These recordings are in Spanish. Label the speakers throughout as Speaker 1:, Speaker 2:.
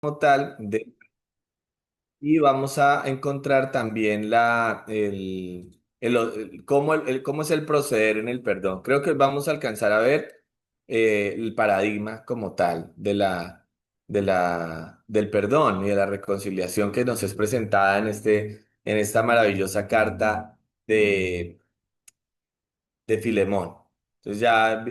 Speaker 1: como tal, y vamos a encontrar también cómo es el proceder en el perdón. Creo que vamos a alcanzar a ver el paradigma como tal del perdón y de la reconciliación que nos es presentada en esta maravillosa carta de Filemón. Entonces ya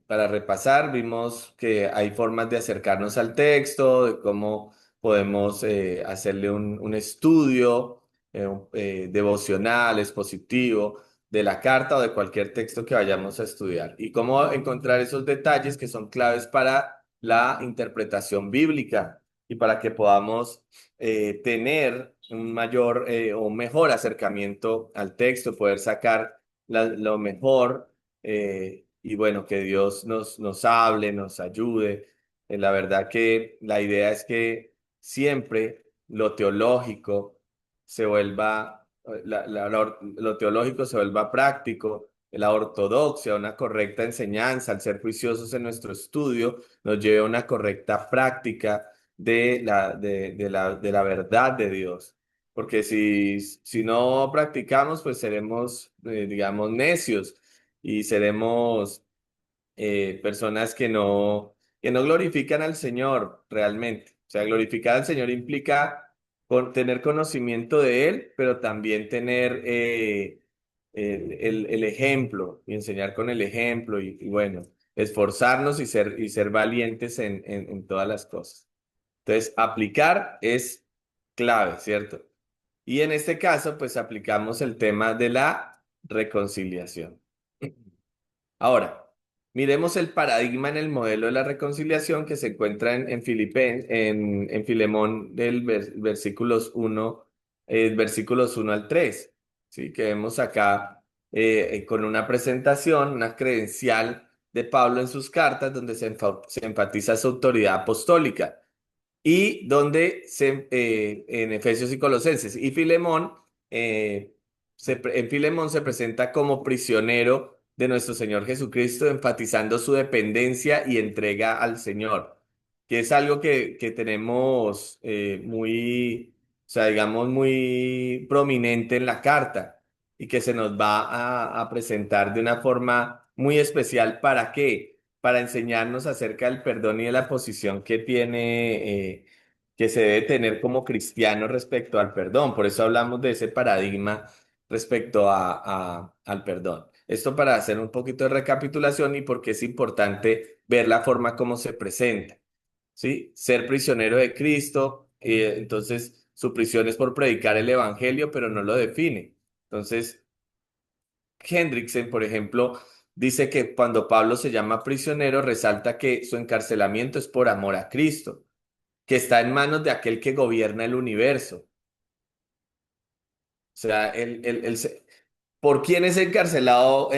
Speaker 1: para repasar, vimos que hay formas de acercarnos al texto, de cómo podemos hacerle un estudio devocional, expositivo de la carta o de cualquier texto que vayamos a estudiar y cómo encontrar esos detalles que son claves para la interpretación bíblica y para que podamos tener un mayor o mejor acercamiento al texto, poder sacar lo mejor y bueno, que Dios nos hable, nos ayude. La verdad que la idea es que siempre lo teológico se vuelva, lo teológico se vuelva práctico, la ortodoxia, una correcta enseñanza, al ser juiciosos en nuestro estudio, nos lleve a una correcta práctica de la verdad de Dios. Porque si no practicamos, pues seremos, digamos, necios y seremos personas que no glorifican al Señor realmente. O sea, glorificar al Señor implica tener conocimiento de Él, pero también tener el ejemplo y enseñar con el ejemplo y bueno, esforzarnos y ser valientes en todas las cosas. Entonces, aplicar es clave, ¿cierto? Y en este caso, pues aplicamos el tema de la reconciliación. Ahora, miremos el paradigma en el modelo de la reconciliación que se encuentra en Filemón del versículos 1 al 3, ¿sí? Que vemos acá con una presentación, una credencial de Pablo en sus cartas donde se enfatiza su autoridad apostólica y donde en Efesios y Colosenses. Y Filemón, en Filemón se presenta como prisionero de nuestro Señor Jesucristo, enfatizando su dependencia y entrega al Señor, que es algo que tenemos o sea, digamos, muy prominente en la carta y que se nos va a presentar de una forma muy especial. ¿Para qué? Para enseñarnos acerca del perdón y de la posición que se debe tener como cristiano respecto al perdón. Por eso hablamos de ese paradigma respecto al perdón. Esto para hacer un poquito de recapitulación y porque es importante ver la forma como se presenta, ¿sí? Ser prisionero de Cristo, entonces su prisión es por predicar el evangelio, pero no lo define. Entonces, Hendrickson, por ejemplo, dice que cuando Pablo se llama prisionero, resalta que su encarcelamiento es por amor a Cristo, que está en manos de aquel que gobierna el universo. O sea, ¿por quién es encarcelado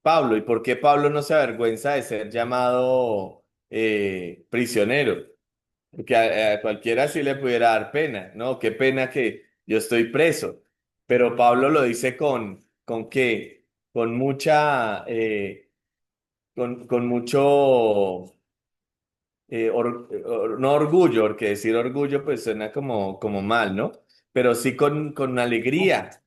Speaker 1: Pablo? ¿Y por qué Pablo no se avergüenza de ser llamado prisionero? Porque a cualquiera sí le pudiera dar pena, ¿no? Qué pena que yo estoy preso. Pero Pablo lo dice ¿con qué? Con mucha, con mucho, no orgullo, porque decir orgullo pues suena como mal, ¿no? Pero sí con alegría,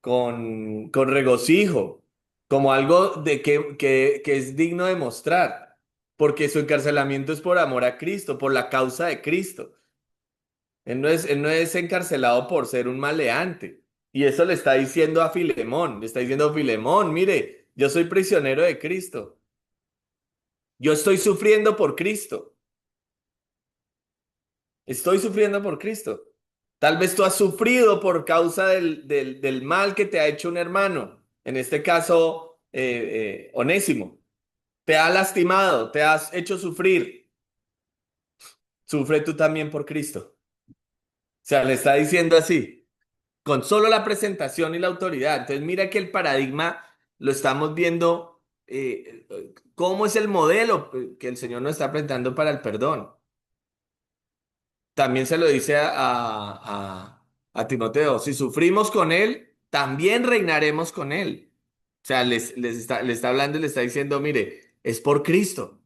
Speaker 1: con regocijo, como algo que es digno de mostrar, porque su encarcelamiento es por amor a Cristo, por la causa de Cristo. Él no es encarcelado por ser un maleante. Y eso le está diciendo a Filemón. Le está diciendo a Filemón, mire, yo soy prisionero de Cristo. Yo estoy sufriendo por Cristo. Estoy sufriendo por Cristo. Tal vez tú has sufrido por causa del mal que te ha hecho un hermano. En este caso, Onésimo. Te ha lastimado, te has hecho sufrir. Sufre tú también por Cristo. O sea, le está diciendo así, con solo la presentación y la autoridad. Entonces, mira que el paradigma lo estamos viendo, cómo es el modelo que el Señor nos está presentando para el perdón. También se lo dice a Timoteo, si sufrimos con Él, también reinaremos con Él. O sea, le está hablando y le está diciendo, mire, es por Cristo.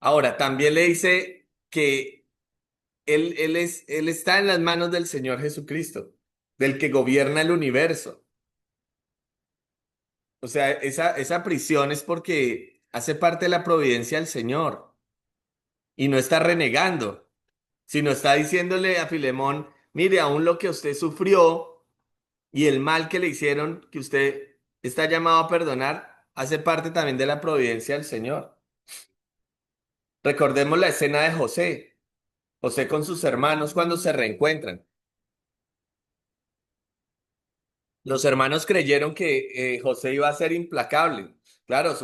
Speaker 1: Ahora, también le dice que él está en las manos del Señor Jesucristo, del que gobierna el universo. O sea, esa prisión es porque hace parte de la providencia del Señor y no está renegando, sino está diciéndole a Filemón, mire, aún lo que usted sufrió y el mal que le hicieron, que usted está llamado a perdonar, hace parte también de la providencia del Señor. Recordemos la escena de José, José con sus hermanos cuando se reencuentran. Los hermanos creyeron que José iba a ser implacable. Claro,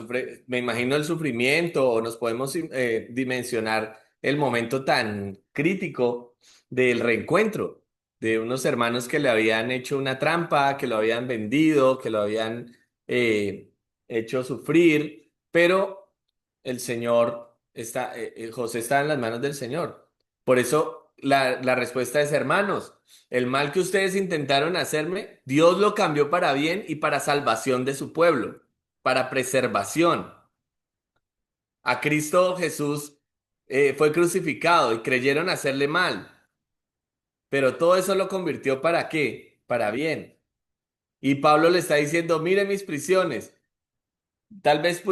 Speaker 1: me imagino el sufrimiento, o nos podemos dimensionar el momento tan crítico del reencuentro de unos hermanos que le habían hecho una trampa, que lo habían vendido, que lo habían eh, hecho sufrir, pero José está en las manos del Señor. Por eso la respuesta es, hermanos. El mal que ustedes intentaron hacerme, Dios lo cambió para bien y para salvación de su pueblo, para preservación. A Cristo Jesús fue crucificado y creyeron hacerle mal, pero todo eso lo convirtió ¿para qué? Para bien. Y Pablo le está diciendo, mire mis prisiones, tal vez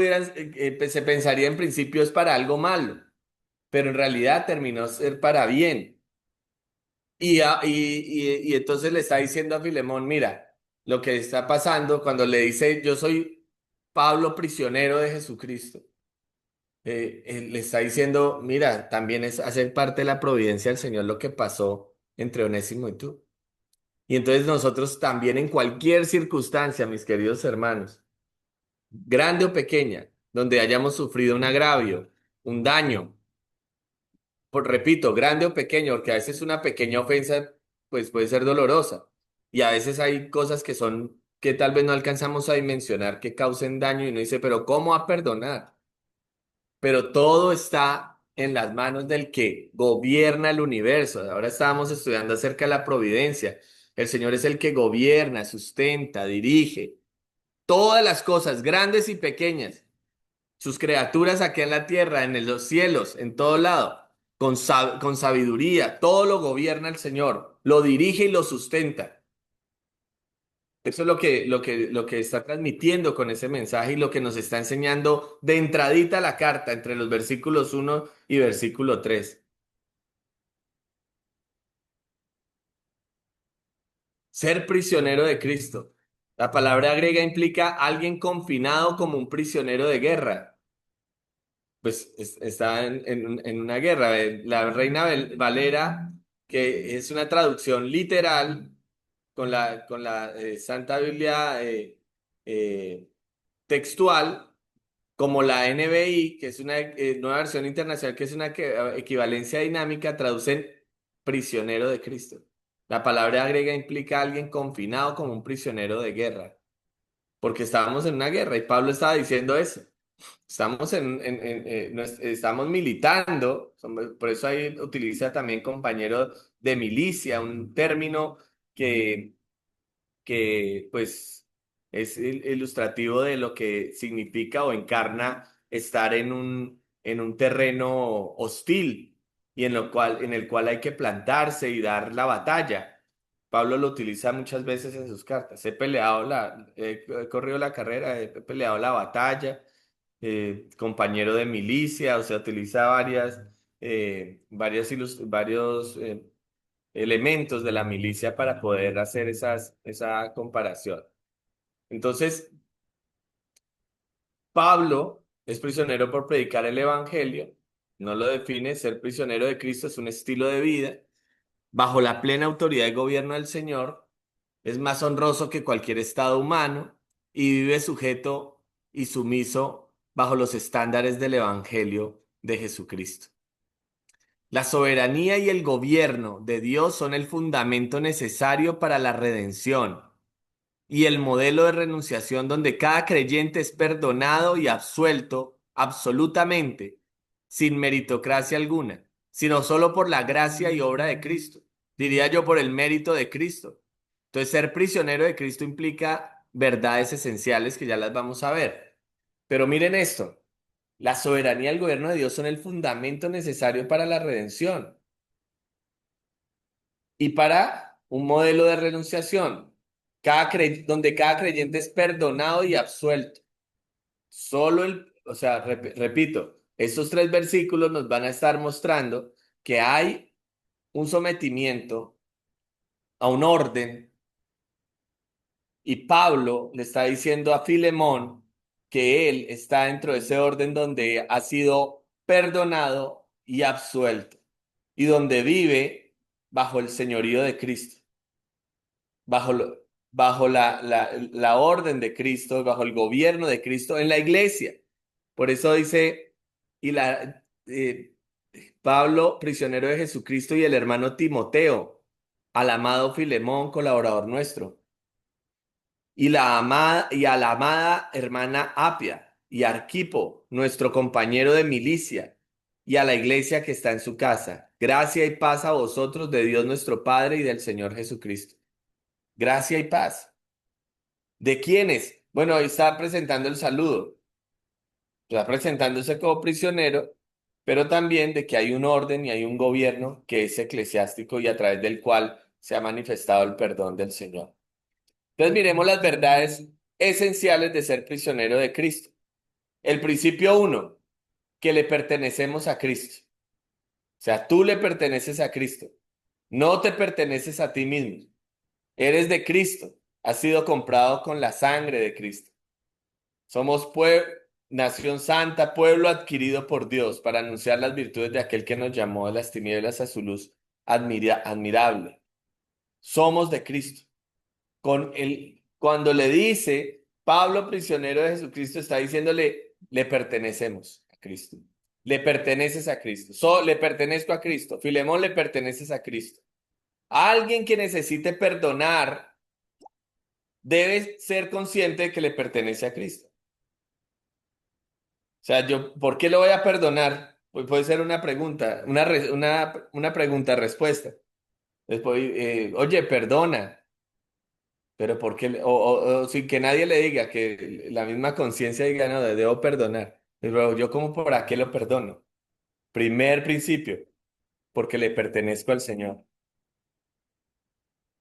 Speaker 1: se pensaría en principio es para algo malo, pero en realidad terminó ser para bien. Y entonces le está diciendo a Filemón, mira, lo que está pasando cuando le dice, yo soy Pablo, prisionero de Jesucristo, le está diciendo, mira, también es hacer parte de la providencia del Señor lo que pasó entre Onésimo y tú. Y entonces nosotros también en cualquier circunstancia, mis queridos hermanos, grande o pequeña, donde hayamos sufrido un agravio, un daño, repito, grande o pequeño, porque a veces una pequeña ofensa pues puede ser dolorosa y a veces hay cosas que tal vez no alcanzamos a dimensionar que causen daño y uno dice, pero ¿cómo a perdonar? Pero todo está en las manos del que gobierna el universo. Ahora estábamos estudiando acerca de la providencia. El Señor es el que gobierna, sustenta, dirige todas las cosas, grandes y pequeñas, sus criaturas aquí en la tierra, los cielos, en todo lado, con sabiduría, todo lo gobierna el Señor, lo dirige y lo sustenta. Eso es lo que está transmitiendo con ese mensaje y lo que nos está enseñando de entradita la carta entre los versículos 1 y versículo 3. Ser prisionero de Cristo. La palabra griega implica alguien confinado como un prisionero de guerra. Pues está en una guerra. La Reina Valera, que es una traducción literal con la Santa Biblia eh, textual, como la NBI, que es una nueva versión internacional, que es una equivalencia dinámica, traducen prisionero de Cristo. La palabra griega implica alguien confinado como un prisionero de guerra, porque estábamos en una guerra y Pablo estaba diciendo eso. Estamos militando, por eso ahí utiliza también compañero de milicia, un término que, que pues es ilustrativo de lo que significa o encarna estar en un terreno hostil y en el cual hay que plantarse y dar la batalla. Pablo lo utiliza muchas veces en sus cartas. He corrido la carrera, he peleado la batalla, compañero de milicia, o sea, utiliza varios elementos de la milicia para poder hacer esa comparación. Entonces, Pablo es prisionero por predicar el evangelio, no lo define, ser prisionero de Cristo es un estilo de vida, bajo la plena autoridad y gobierno del Señor, es más honroso que cualquier estado humano y vive sujeto y sumiso bajo los estándares del evangelio de Jesucristo. La soberanía y el gobierno de Dios son el fundamento necesario para la redención y el modelo de renunciación donde cada creyente es perdonado y absuelto absolutamente, sin meritocracia alguna, sino solo por la gracia y obra de Cristo. Diría yo por el mérito de Cristo. Entonces, ser prisionero de Cristo implica verdades esenciales que ya las vamos a ver. Pero miren esto. La soberanía y el gobierno de Dios son el fundamento necesario para la redención y para un modelo de renunciación, donde cada creyente es perdonado y absuelto. O sea, repito, estos tres versículos nos van a estar mostrando que hay un sometimiento a un orden, y Pablo le está diciendo a Filemón que él está dentro de ese orden donde ha sido perdonado y absuelto, y donde vive bajo el señorío de Cristo, bajo, bajo la orden de Cristo, bajo el gobierno de Cristo en la iglesia. Por eso dice, y Pablo, prisionero de Jesucristo, y el hermano Timoteo, al amado Filemón, colaborador nuestro, y a la amada hermana Apia y Arquipo, nuestro compañero de milicia, y a la iglesia que está en su casa. Gracia y paz a vosotros de Dios nuestro Padre y del Señor Jesucristo. Gracia y paz. ¿De quiénes? Bueno, ahí está presentando el saludo. Está presentándose como prisionero, pero también de que hay un orden y hay un gobierno que es eclesiástico y a través del cual se ha manifestado el perdón del Señor. Entonces miremos las verdades esenciales de ser prisionero de Cristo. El principio uno, que le pertenecemos a Cristo. O sea, tú le perteneces a Cristo. No te perteneces a ti mismo. Eres de Cristo. Has sido comprado con la sangre de Cristo. Somos nación santa, pueblo adquirido por Dios para anunciar las virtudes de aquel que nos llamó de las tinieblas a su luz admirable. Somos de Cristo. Cuando le dice Pablo, prisionero de Jesucristo, está diciéndole, le pertenecemos a Cristo. Le perteneces a Cristo. Le pertenezco a Cristo. Filemón, le perteneces a Cristo. Alguien que necesite perdonar debe ser consciente de que le pertenece a Cristo. O sea, ¿por qué lo voy a perdonar? Pues puede ser una pregunta, una pregunta-respuesta. Después, oye, perdona. Pero ¿por qué? O sin que nadie le diga, que la misma conciencia diga, no, debo perdonar. Pero yo como por qué lo perdono. Primer principio, porque le pertenezco al Señor.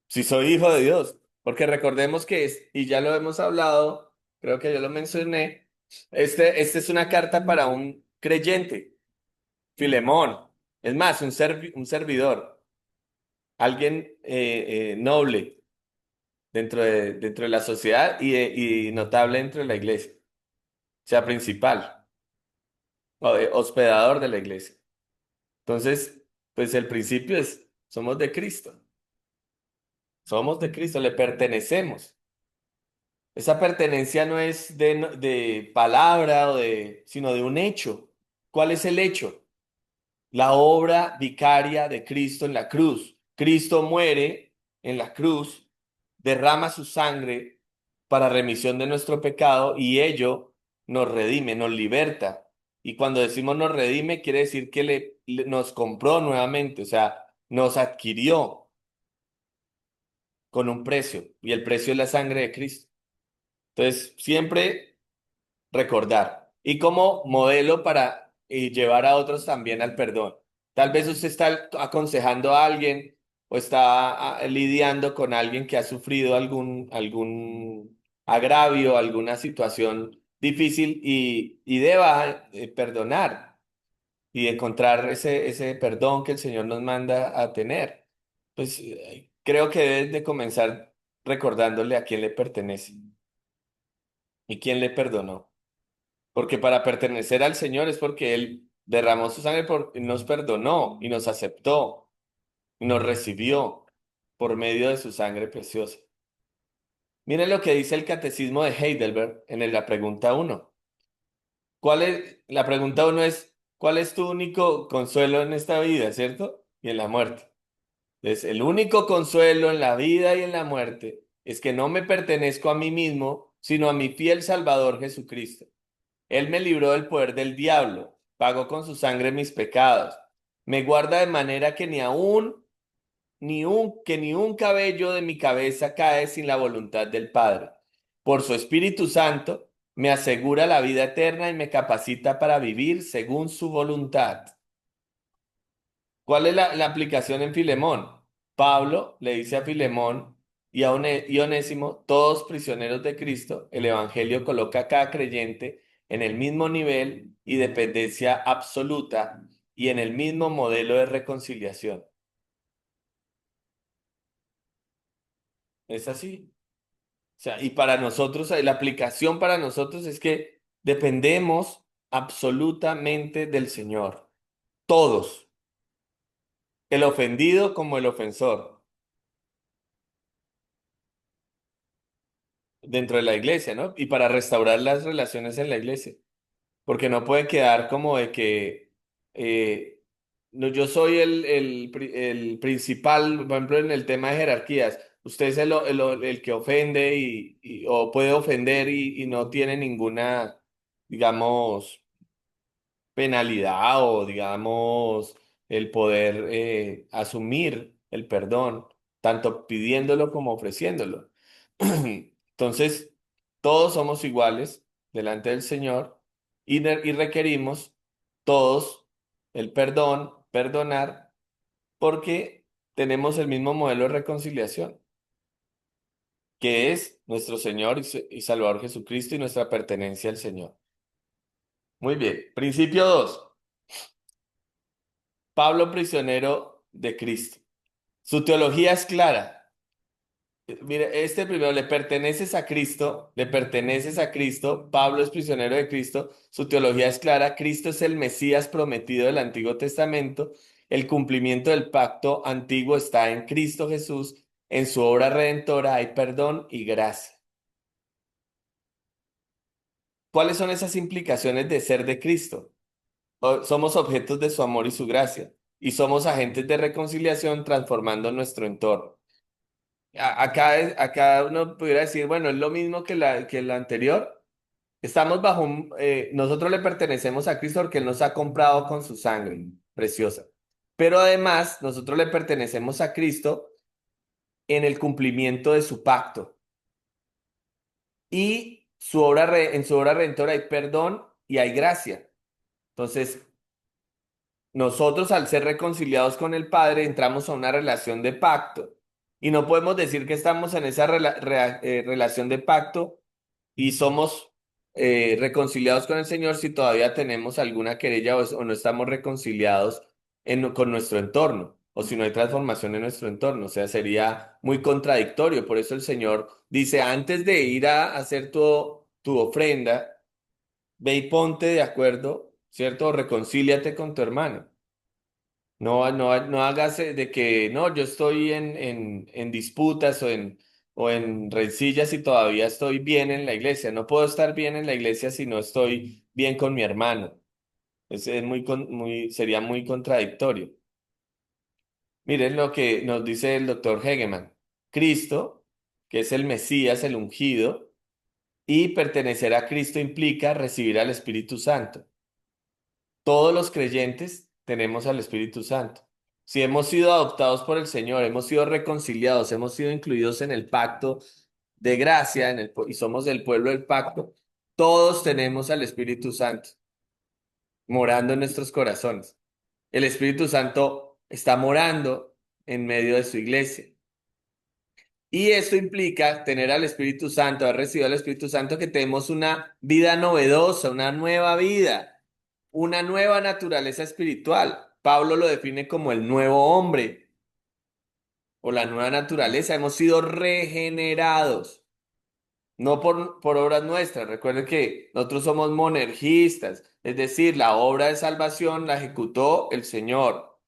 Speaker 1: Si soy hijo de Dios, porque recordemos que y ya lo hemos hablado, creo que yo lo mencioné, este es una carta para un creyente, Filemón. Es más, un servidor, alguien noble dentro de la sociedad y notable dentro de la iglesia. Sea principal o hospedador de la iglesia. Entonces, pues el principio es, somos de Cristo, le pertenecemos. Esa pertenencia no es de palabra sino de un hecho. ¿Cuál es el hecho? La obra vicaria de Cristo en la cruz. Cristo muere en la cruz, derrama su sangre para remisión de nuestro pecado y ello nos redime, nos liberta. Y cuando decimos nos redime, quiere decir que nos compró nuevamente, o sea, nos adquirió con un precio y el precio es la sangre de Cristo. Entonces, siempre recordar y como modelo para llevar a otros también al perdón. Tal vez usted está aconsejando a alguien o está lidiando con alguien que ha sufrido algún agravio, alguna situación difícil y deba perdonar y encontrar ese perdón que el Señor nos manda a tener. Pues creo que debes de comenzar recordándole a quién le pertenece y quién le perdonó. Porque para pertenecer al Señor es porque Él derramó su sangre, nos perdonó y nos aceptó y nos recibió por medio de su sangre preciosa. Miren lo que dice el Catecismo de Heidelberg en la pregunta uno. La pregunta uno es, ¿cuál es tu único consuelo en esta vida, cierto? Y en la muerte. Entonces, el único consuelo en la vida y en la muerte es que no me pertenezco a mí mismo, sino a mi fiel Salvador Jesucristo. Él me libró del poder del diablo, pagó con su sangre mis pecados, me guarda de manera que ni un cabello de mi cabeza cae sin la voluntad del Padre. Por su Espíritu Santo, me asegura la vida eterna y me capacita para vivir según su voluntad. ¿Cuál es la aplicación en Filemón? Pablo le dice a Filemón y Onésimo, todos prisioneros de Cristo, el Evangelio coloca a cada creyente en el mismo nivel y dependencia absoluta y en el mismo modelo de reconciliación. Es así. O sea, y para nosotros, la aplicación para nosotros es que dependemos absolutamente del Señor. Todos, el ofendido como el ofensor, dentro de la iglesia, ¿no? Y para restaurar las relaciones en la iglesia. Porque no puede quedar como de que no, yo soy el principal, por ejemplo, en el tema de jerarquías. Usted es el que ofende o puede ofender y no tiene ninguna, digamos, penalidad o, digamos, el poder asumir el perdón, tanto pidiéndolo como ofreciéndolo. Entonces, todos somos iguales delante del Señor y requerimos todos el perdón, perdonar, porque tenemos el mismo modelo de reconciliación, que es nuestro Señor y Salvador Jesucristo y nuestra pertenencia al Señor. Muy bien. Principio 2. Pablo, prisionero de Cristo. Su teología es clara. Mire, este primero, le perteneces a Cristo, le perteneces a Cristo, Pablo es prisionero de Cristo, su teología es clara, Cristo es el Mesías prometido del Antiguo Testamento, el cumplimiento del pacto antiguo está en Cristo Jesús, en su obra redentora hay perdón y gracia. ¿Cuáles son esas implicaciones de ser de Cristo? Somos objetos de su amor y su gracia, y somos agentes de reconciliación transformando nuestro entorno. Acá uno pudiera decir, bueno, es lo mismo que la anterior. Estamos nosotros le pertenecemos a Cristo porque Él nos ha comprado con su sangre preciosa. Pero además, nosotros le pertenecemos a Cristo en el cumplimiento de su pacto. Y en su obra redentora hay perdón y hay gracia. Entonces, nosotros al ser reconciliados con el Padre entramos a una relación de pacto y no podemos decir que estamos en esa relación de pacto y somos reconciliados con el Señor si todavía tenemos alguna querella o no estamos reconciliados con nuestro entorno o si no hay transformación en nuestro entorno. O sea, sería muy contradictorio. Por eso el Señor dice, antes de ir a hacer tu ofrenda, ve y ponte de acuerdo, ¿cierto? O reconcíliate con tu hermano. No hagas de que no, yo estoy en disputas o en rencillas y todavía estoy bien en la iglesia. No puedo estar bien en la iglesia si no estoy bien con mi hermano. Es sería muy contradictorio. Miren lo que nos dice el doctor Hegeman. Cristo, que es el Mesías, el ungido, y pertenecer a Cristo implica recibir al Espíritu Santo. Todos los creyentes tenemos al Espíritu Santo. Si hemos sido adoptados por el Señor, hemos sido reconciliados, hemos sido incluidos en el pacto de gracia y somos del pueblo del pacto, todos tenemos al Espíritu Santo morando en nuestros corazones. El Espíritu Santo está morando en medio de su iglesia. Y esto implica tener al Espíritu Santo, haber recibido al Espíritu Santo, que tenemos una vida novedosa, una nueva vida, una nueva naturaleza espiritual. Pablo lo define como el nuevo hombre o la nueva naturaleza. Hemos sido regenerados, no por obras nuestras. Recuerden que nosotros somos monergistas, es decir, la obra de salvación la ejecutó el Señor.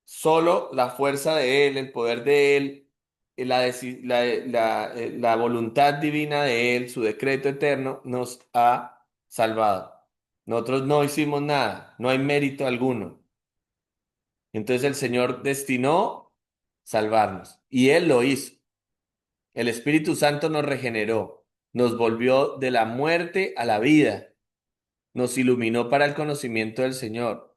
Speaker 1: Solo la fuerza de Él, el poder de Él, la voluntad divina de Él, su decreto eterno, nos ha salvado. Nosotros no hicimos nada, no hay mérito alguno. Entonces el Señor destinó salvarnos y Él lo hizo. El Espíritu Santo nos regeneró, nos volvió de la muerte a la vida, nos iluminó para el conocimiento del Señor.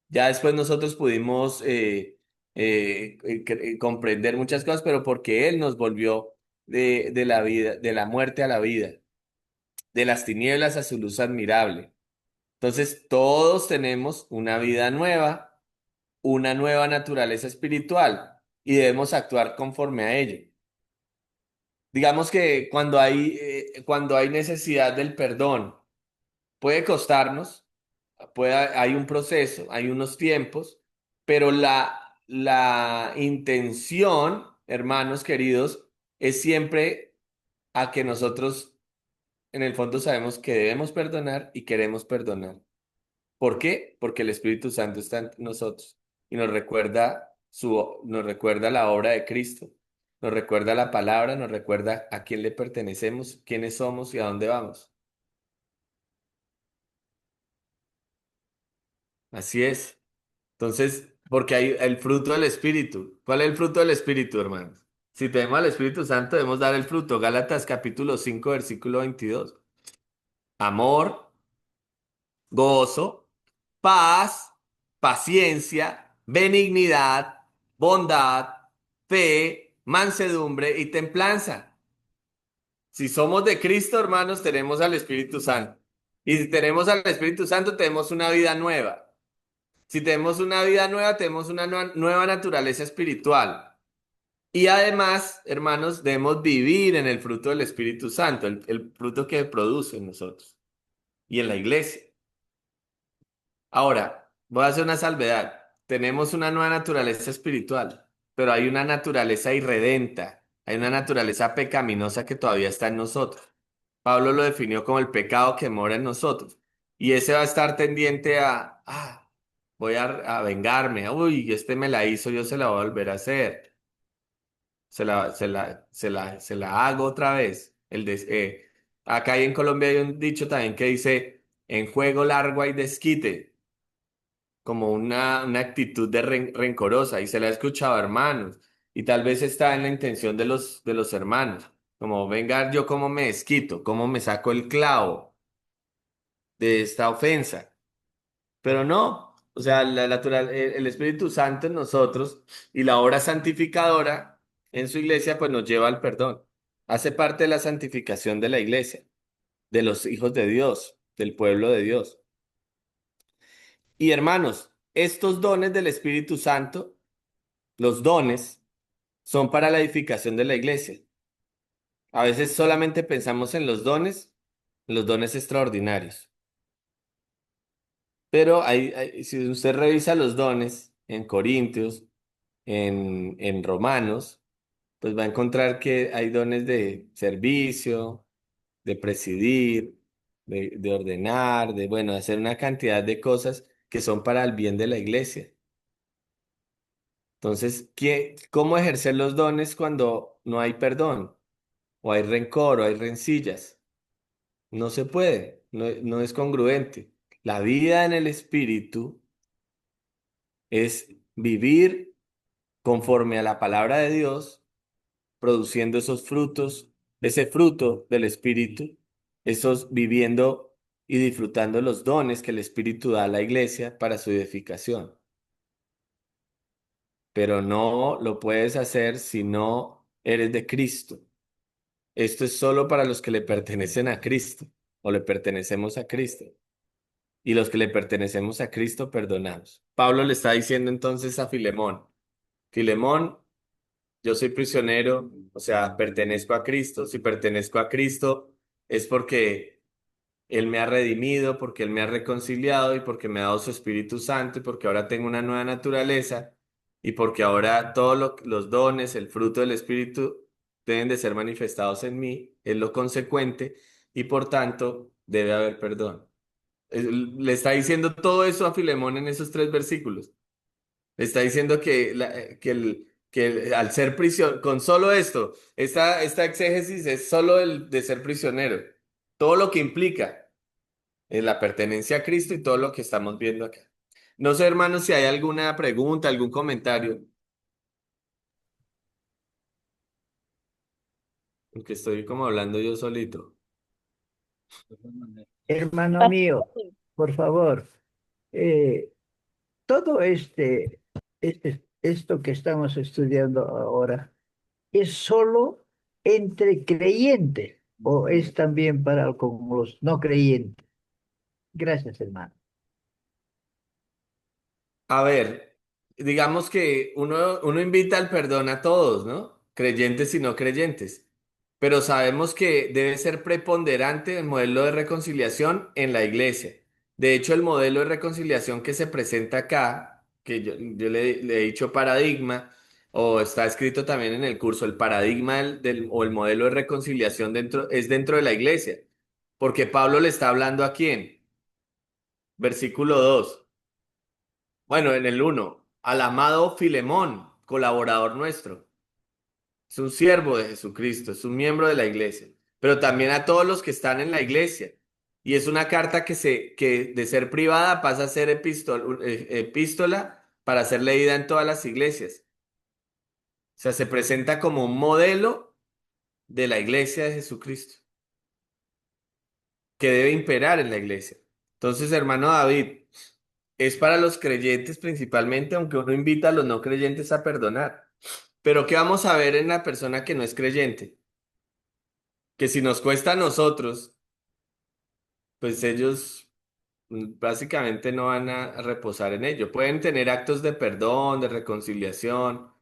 Speaker 1: Ya después nosotros pudimos comprender muchas cosas, pero porque Él nos volvió de la vida, de la muerte a la vida. de las tinieblas a su luz admirable. Entonces, todos tenemos una vida nueva, una nueva naturaleza espiritual y debemos actuar conforme a ello. Digamos que cuando hay necesidad del perdón, puede costarnos, hay un proceso, hay unos tiempos, pero la intención, hermanos queridos, es siempre a que nosotros en el fondo sabemos que debemos perdonar y queremos perdonar. ¿Por qué? Porque el Espíritu Santo está en nosotros y nos recuerda la obra de Cristo, nos recuerda la palabra, nos recuerda a quién le pertenecemos, quiénes somos y a dónde vamos. Así es. Entonces, porque hay el fruto del Espíritu. ¿Cuál es el fruto del Espíritu, hermanos? Si tenemos al Espíritu Santo, debemos dar el fruto. Gálatas capítulo 5 versículo 22. Amor, gozo, paz, paciencia, benignidad, bondad, fe, mansedumbre y templanza. Si somos de Cristo, hermanos, tenemos al Espíritu Santo. Y si tenemos al Espíritu Santo, tenemos una vida nueva. Si tenemos una vida nueva, tenemos una nueva naturaleza espiritual. Y además, hermanos, debemos vivir en el fruto del Espíritu Santo, el fruto que produce en nosotros y en la iglesia. Ahora, voy a hacer una salvedad. Tenemos una nueva naturaleza espiritual, pero hay una naturaleza irredenta, hay una naturaleza pecaminosa que todavía está en nosotros. Pablo lo definió como el pecado que mora en nosotros. Y ese va a estar tendiente voy a vengarme, uy, este me la hizo, yo se la voy a volver a hacer. Se la hago otra vez. Acá en Colombia hay un dicho también que dice, en juego largo hay desquite, como una actitud de rencorosa, y se la he escuchado a hermanos, y tal vez está en la intención de los hermanos, como venga yo cómo me desquito, cómo me saco el clavo de esta ofensa. Pero no, o sea, el Espíritu Santo en nosotros y la obra santificadora en su iglesia, pues nos lleva al perdón. Hace parte de la santificación de la iglesia, de los hijos de Dios, del pueblo de Dios. Y hermanos, estos dones del Espíritu Santo, los dones, son para la edificación de la iglesia. A veces solamente pensamos en los dones extraordinarios. Pero si usted revisa los dones en Corintios, en Romanos, pues va a encontrar que hay dones de servicio, de presidir, de ordenar, bueno, hacer una cantidad de cosas que son para el bien de la iglesia. Entonces, ¿cómo ejercer los dones cuando no hay perdón, o hay rencor, o hay rencillas? No se puede, no es congruente. La vida en el espíritu es vivir conforme a la palabra de Dios, produciendo esos frutos, ese fruto del Espíritu, esos viviendo y disfrutando los dones que el Espíritu da a la iglesia para su edificación. Pero no lo puedes hacer si no eres de Cristo. Esto es solo para los que le pertenecen a Cristo o le pertenecemos a Cristo. Y los que le pertenecemos a Cristo perdonamos. Pablo le está diciendo entonces a Filemón, Filemón, yo soy prisionero, o sea, pertenezco a Cristo. Si pertenezco a Cristo es porque Él me ha redimido, porque Él me ha reconciliado y porque me ha dado su Espíritu Santo y porque ahora tengo una nueva naturaleza y porque ahora todos los dones, el fruto del Espíritu deben de ser manifestados en mí, es lo consecuente y por tanto debe haber perdón. Le está diciendo todo eso a Filemón en esos tres versículos. Está diciendo al ser prisionero, con solo esto, esta exégesis es solo el de ser prisionero. Todo lo que implica la pertenencia a Cristo y todo lo que estamos viendo acá. No sé, hermanos, si hay alguna pregunta, algún comentario, porque estoy como hablando yo solito.
Speaker 2: Hermano mío, por favor, eh, todo esto que estamos estudiando ahora es solo entre creyentes. o es también para como los no creyentes? Gracias, hermano.
Speaker 1: A ver, digamos que uno invita al perdón a todos, ¿no? Creyentes y no creyentes. Pero sabemos que debe ser preponderante el modelo de reconciliación en la iglesia. De hecho, el modelo de reconciliación que se presenta acá, que yo le he dicho paradigma, o está escrito también en el curso, el paradigma o el modelo de reconciliación es dentro de la iglesia. Porque Pablo le está hablando a quién. Versículo 2. Bueno, en el uno, al amado Filemón, colaborador nuestro. Es un siervo de Jesucristo, es un miembro de la iglesia, pero también a todos los que están en la iglesia. Y es una carta que de ser privada pasa a ser epístola para ser leída en todas las iglesias. O sea, se presenta como un modelo de la iglesia de Jesucristo, que debe imperar en la iglesia. Entonces, hermano David, es para los creyentes principalmente, aunque uno invita a los no creyentes a perdonar. Pero ¿qué vamos a ver en la persona que no es creyente? Que si nos cuesta a nosotros, pues ellos básicamente no van a reposar en ello. Pueden tener actos de perdón, de reconciliación,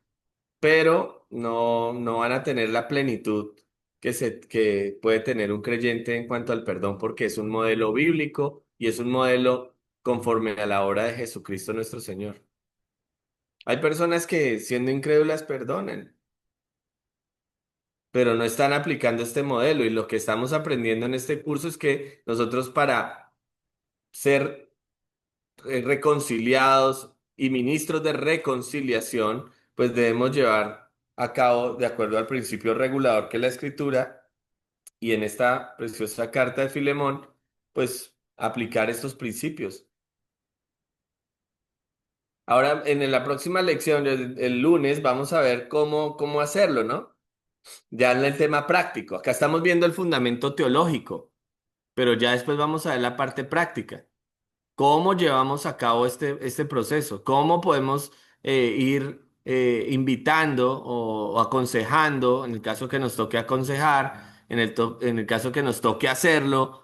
Speaker 1: pero no van a tener la plenitud que puede tener un creyente en cuanto al perdón, porque es un modelo bíblico y es un modelo conforme a la obra de Jesucristo nuestro Señor. Hay personas que siendo incrédulas perdonan, pero no están aplicando este modelo y lo que estamos aprendiendo en este curso es que nosotros para ser reconciliados y ministros de reconciliación, pues debemos llevar a cabo, de acuerdo al principio regulador que es la Escritura, y en esta preciosa carta de Filemón, pues aplicar estos principios. Ahora, en la próxima lección, el lunes, vamos a ver cómo hacerlo, ¿no? Ya en el tema práctico. Acá estamos viendo el fundamento teológico, pero ya después vamos a ver la parte práctica. ¿Cómo llevamos a cabo este proceso? ¿Cómo podemos ir invitando o aconsejando, en el caso que nos toque aconsejar, en el caso que nos toque hacerlo,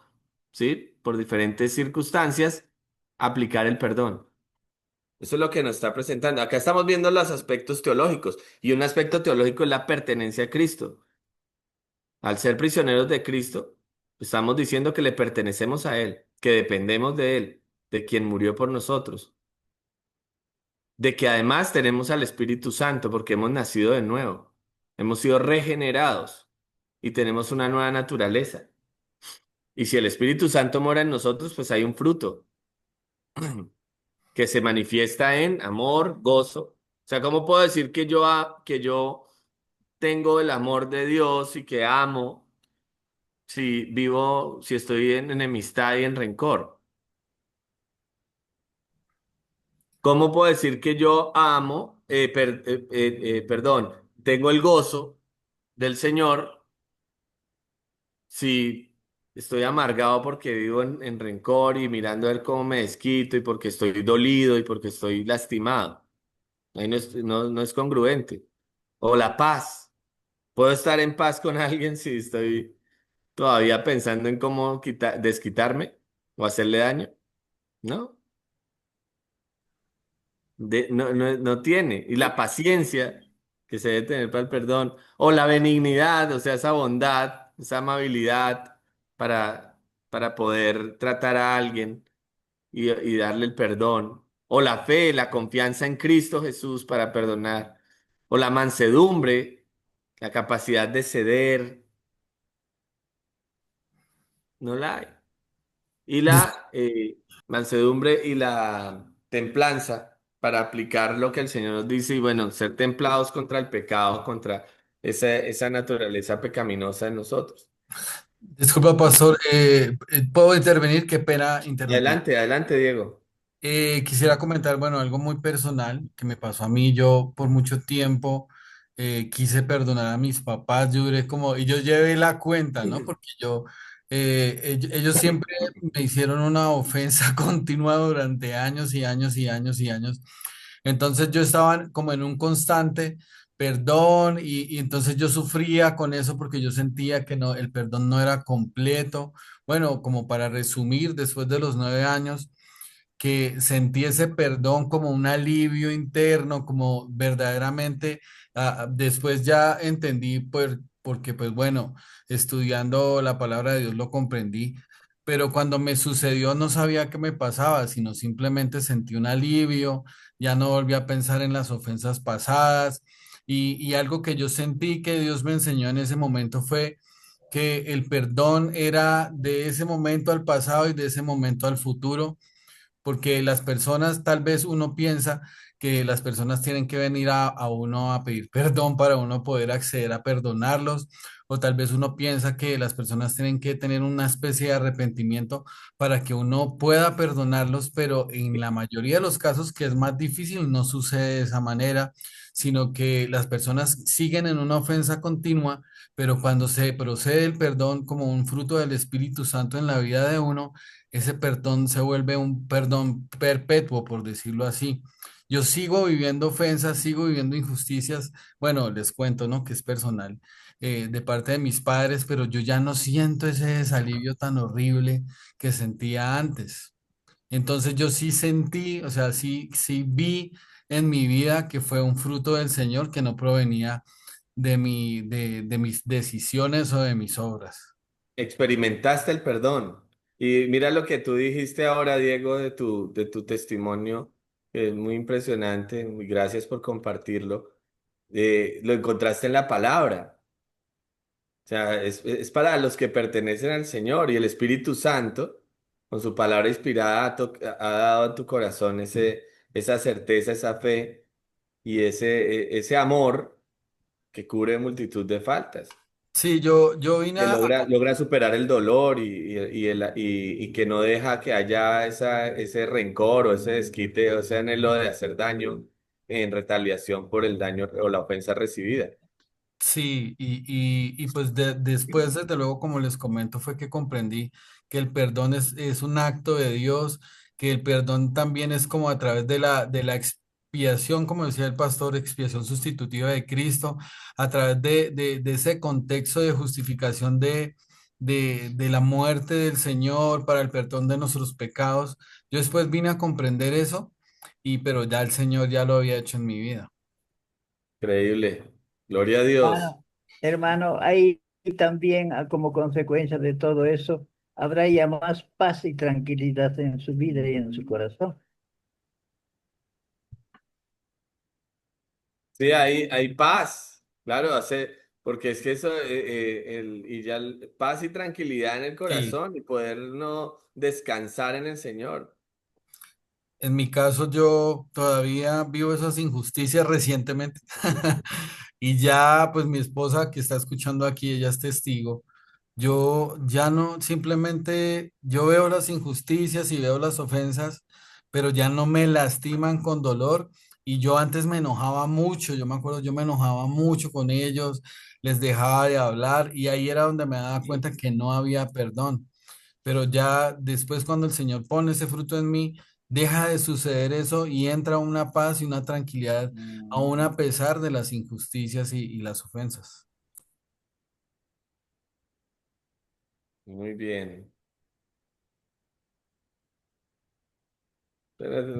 Speaker 1: ¿sí? Por diferentes circunstancias, aplicar el perdón? Eso es lo que nos está presentando. Acá estamos viendo los aspectos teológicos y un aspecto teológico es la pertenencia a Cristo. Al ser prisioneros de Cristo, estamos diciendo que le pertenecemos a Él, que dependemos de Él, de quien murió por nosotros, de que además tenemos al Espíritu Santo porque hemos nacido de nuevo, hemos sido regenerados y tenemos una nueva naturaleza. Y si el Espíritu Santo mora en nosotros, pues hay un fruto que se manifiesta en amor, gozo. O sea, ¿cómo puedo decir que yo tengo el amor de Dios y que amo si estoy en enemistad y en rencor? ¿Cómo puedo decir que yo amo, perdón, tengo el gozo del Señor si estoy amargado porque vivo en rencor y mirando a ver cómo me desquito y porque estoy dolido y porque estoy lastimado? Ahí no es congruente. O la paz. ¿Puedo estar en paz con alguien si estoy todavía pensando en cómo desquitarme o hacerle daño? ¿No? No tiene. Y la paciencia que se debe tener para el perdón, o la benignidad, o sea, esa bondad, esa amabilidad para, para poder tratar a alguien y darle el perdón, o la fe, la confianza en Cristo Jesús para perdonar, o la mansedumbre, la capacidad de ceder, no la hay. Y
Speaker 3: Dis-
Speaker 1: la mansedumbre y la templanza para aplicar lo que el Señor nos dice y bueno, ser templados contra el pecado, contra esa naturaleza pecaminosa en nosotros.
Speaker 3: Disculpa, pastor, ¿puedo intervenir? Qué pena interrumpir.
Speaker 1: Adelante, adelante, Diego.
Speaker 3: Quisiera comentar, bueno, algo muy personal que me pasó a mí. Yo por mucho tiempo quise perdonar a mis papás. Yo duré como, y yo llevé la cuenta, ¿no? Porque ellos siempre me hicieron una ofensa continua durante años y años y años y años. Entonces yo estaba como en un constante perdón y entonces yo sufría con eso porque yo sentía que no, el perdón no era completo. Bueno, como para resumir, después de los 9 años que sentí ese perdón como un alivio interno, como verdaderamente, después ya entendí, pues, porque pues bueno, estudiando la palabra de Dios lo comprendí, pero cuando me sucedió no sabía qué me pasaba, sino simplemente sentí un alivio, ya no volví a pensar en las ofensas pasadas y algo que yo sentí que Dios me enseñó en ese momento fue que el perdón era de ese momento al pasado y de ese momento al futuro porque las personas, tal vez uno piensa que las personas tienen que venir a uno a pedir perdón para uno poder acceder a perdonarlos, o tal vez uno piensa que las personas tienen que tener una especie de arrepentimiento para que uno pueda perdonarlos, pero en la mayoría de los casos que es más difícil no sucede de esa manera, sino que las personas siguen en una ofensa continua, pero cuando se procede el perdón como un fruto del Espíritu Santo en la vida de uno, ese perdón se vuelve un perdón perpetuo, por decirlo así. Yo sigo viviendo ofensas, sigo viviendo injusticias. Bueno, les cuento, ¿no? Que es personal, de parte de mis padres, pero yo ya no siento ese desalivio tan horrible que sentía antes. Entonces yo sí sentí, o sea, sí vi en mi vida que fue un fruto del Señor que no provenía de mis decisiones o de mis obras.
Speaker 1: Experimentaste el perdón. Y mira lo que tú dijiste ahora, Diego, de tu testimonio, que es muy impresionante. Muy gracias por compartirlo. Lo encontraste en la palabra. O sea, es para los que pertenecen al Señor y el Espíritu Santo, con su palabra inspirada, ha dado a tu corazón esa certeza, esa fe y ese amor que cubre multitud de faltas.
Speaker 3: Sí, yo vine
Speaker 1: Que logra superar el dolor y que no deja que haya ese rencor o ese desquite o ese anhelo de hacer daño en retaliación por el daño o la ofensa recibida.
Speaker 3: Sí, y pues después, desde luego, como les comento, fue que comprendí que el perdón es un acto de Dios, que el perdón también es como a través de la expiación, como decía el pastor, expiación sustitutiva de Cristo, a través de ese contexto de justificación de la muerte del Señor para el perdón de nuestros pecados. Yo después vine a comprender eso, pero ya el Señor ya lo había hecho en mi vida.
Speaker 1: Increíble. Gloria a Dios.
Speaker 2: Hermano, hermano, ahí también como consecuencia de todo eso, habrá ya más paz y tranquilidad en su vida y en su corazón.
Speaker 1: Sí, hay paz. Claro, porque es que eso, paz y tranquilidad en el
Speaker 3: Sí.
Speaker 1: corazón y poder no descansar en el Señor.
Speaker 3: En mi caso, yo todavía vivo esas injusticias recientemente y ya, pues mi esposa que está escuchando aquí, ella es testigo. Yo ya no, simplemente yo veo las injusticias y veo las ofensas, pero ya no me lastiman con dolor. Y yo antes me enojaba mucho, yo me acuerdo, yo me enojaba mucho con ellos, les dejaba de hablar y ahí era donde me daba cuenta que no había perdón, pero ya después cuando el Señor pone ese fruto en mí, deja de suceder eso y entra una paz y una tranquilidad, aún a pesar de las injusticias y las ofensas.
Speaker 1: Muy bien. Espérate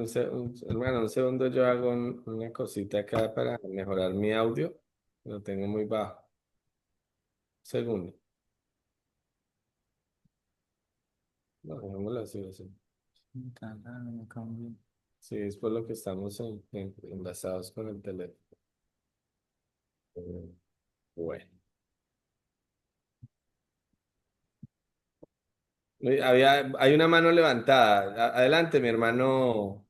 Speaker 1: hermano, un segundo, yo hago una cosita acá para mejorar mi audio. Lo tengo muy bajo. Segundo. No, dejémoslo así, así. Sí, es por lo que estamos enlazados con el teléfono. Bueno. Hay una mano levantada. Adelante, mi hermano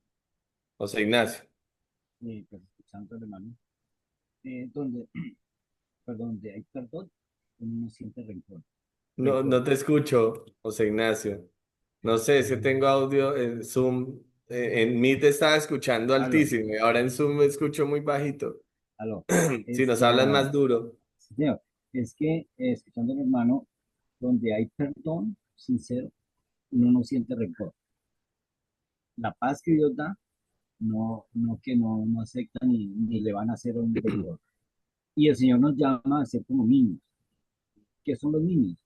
Speaker 1: José Ignacio.
Speaker 4: Pues, santo hermano, donde, perdón, donde hay perdón, uno no siente rencor.
Speaker 1: No,
Speaker 4: Rencor.
Speaker 1: no te escucho, José Ignacio. No sé si tengo audio en Zoom. En Meet estaba escuchando
Speaker 4: Aló,
Speaker 1: altísimo y ahora en Zoom me escucho muy bajito.
Speaker 4: aló.
Speaker 1: Si nos hablas más duro.
Speaker 4: Sí, señor, es que escuchando al hermano, donde hay perdón sincero, uno no siente rencor. La paz que Dios da no que no aceptan ni le van a hacer un pecador. Y el Señor nos llama a ser como niños. ¿Qué son los niños?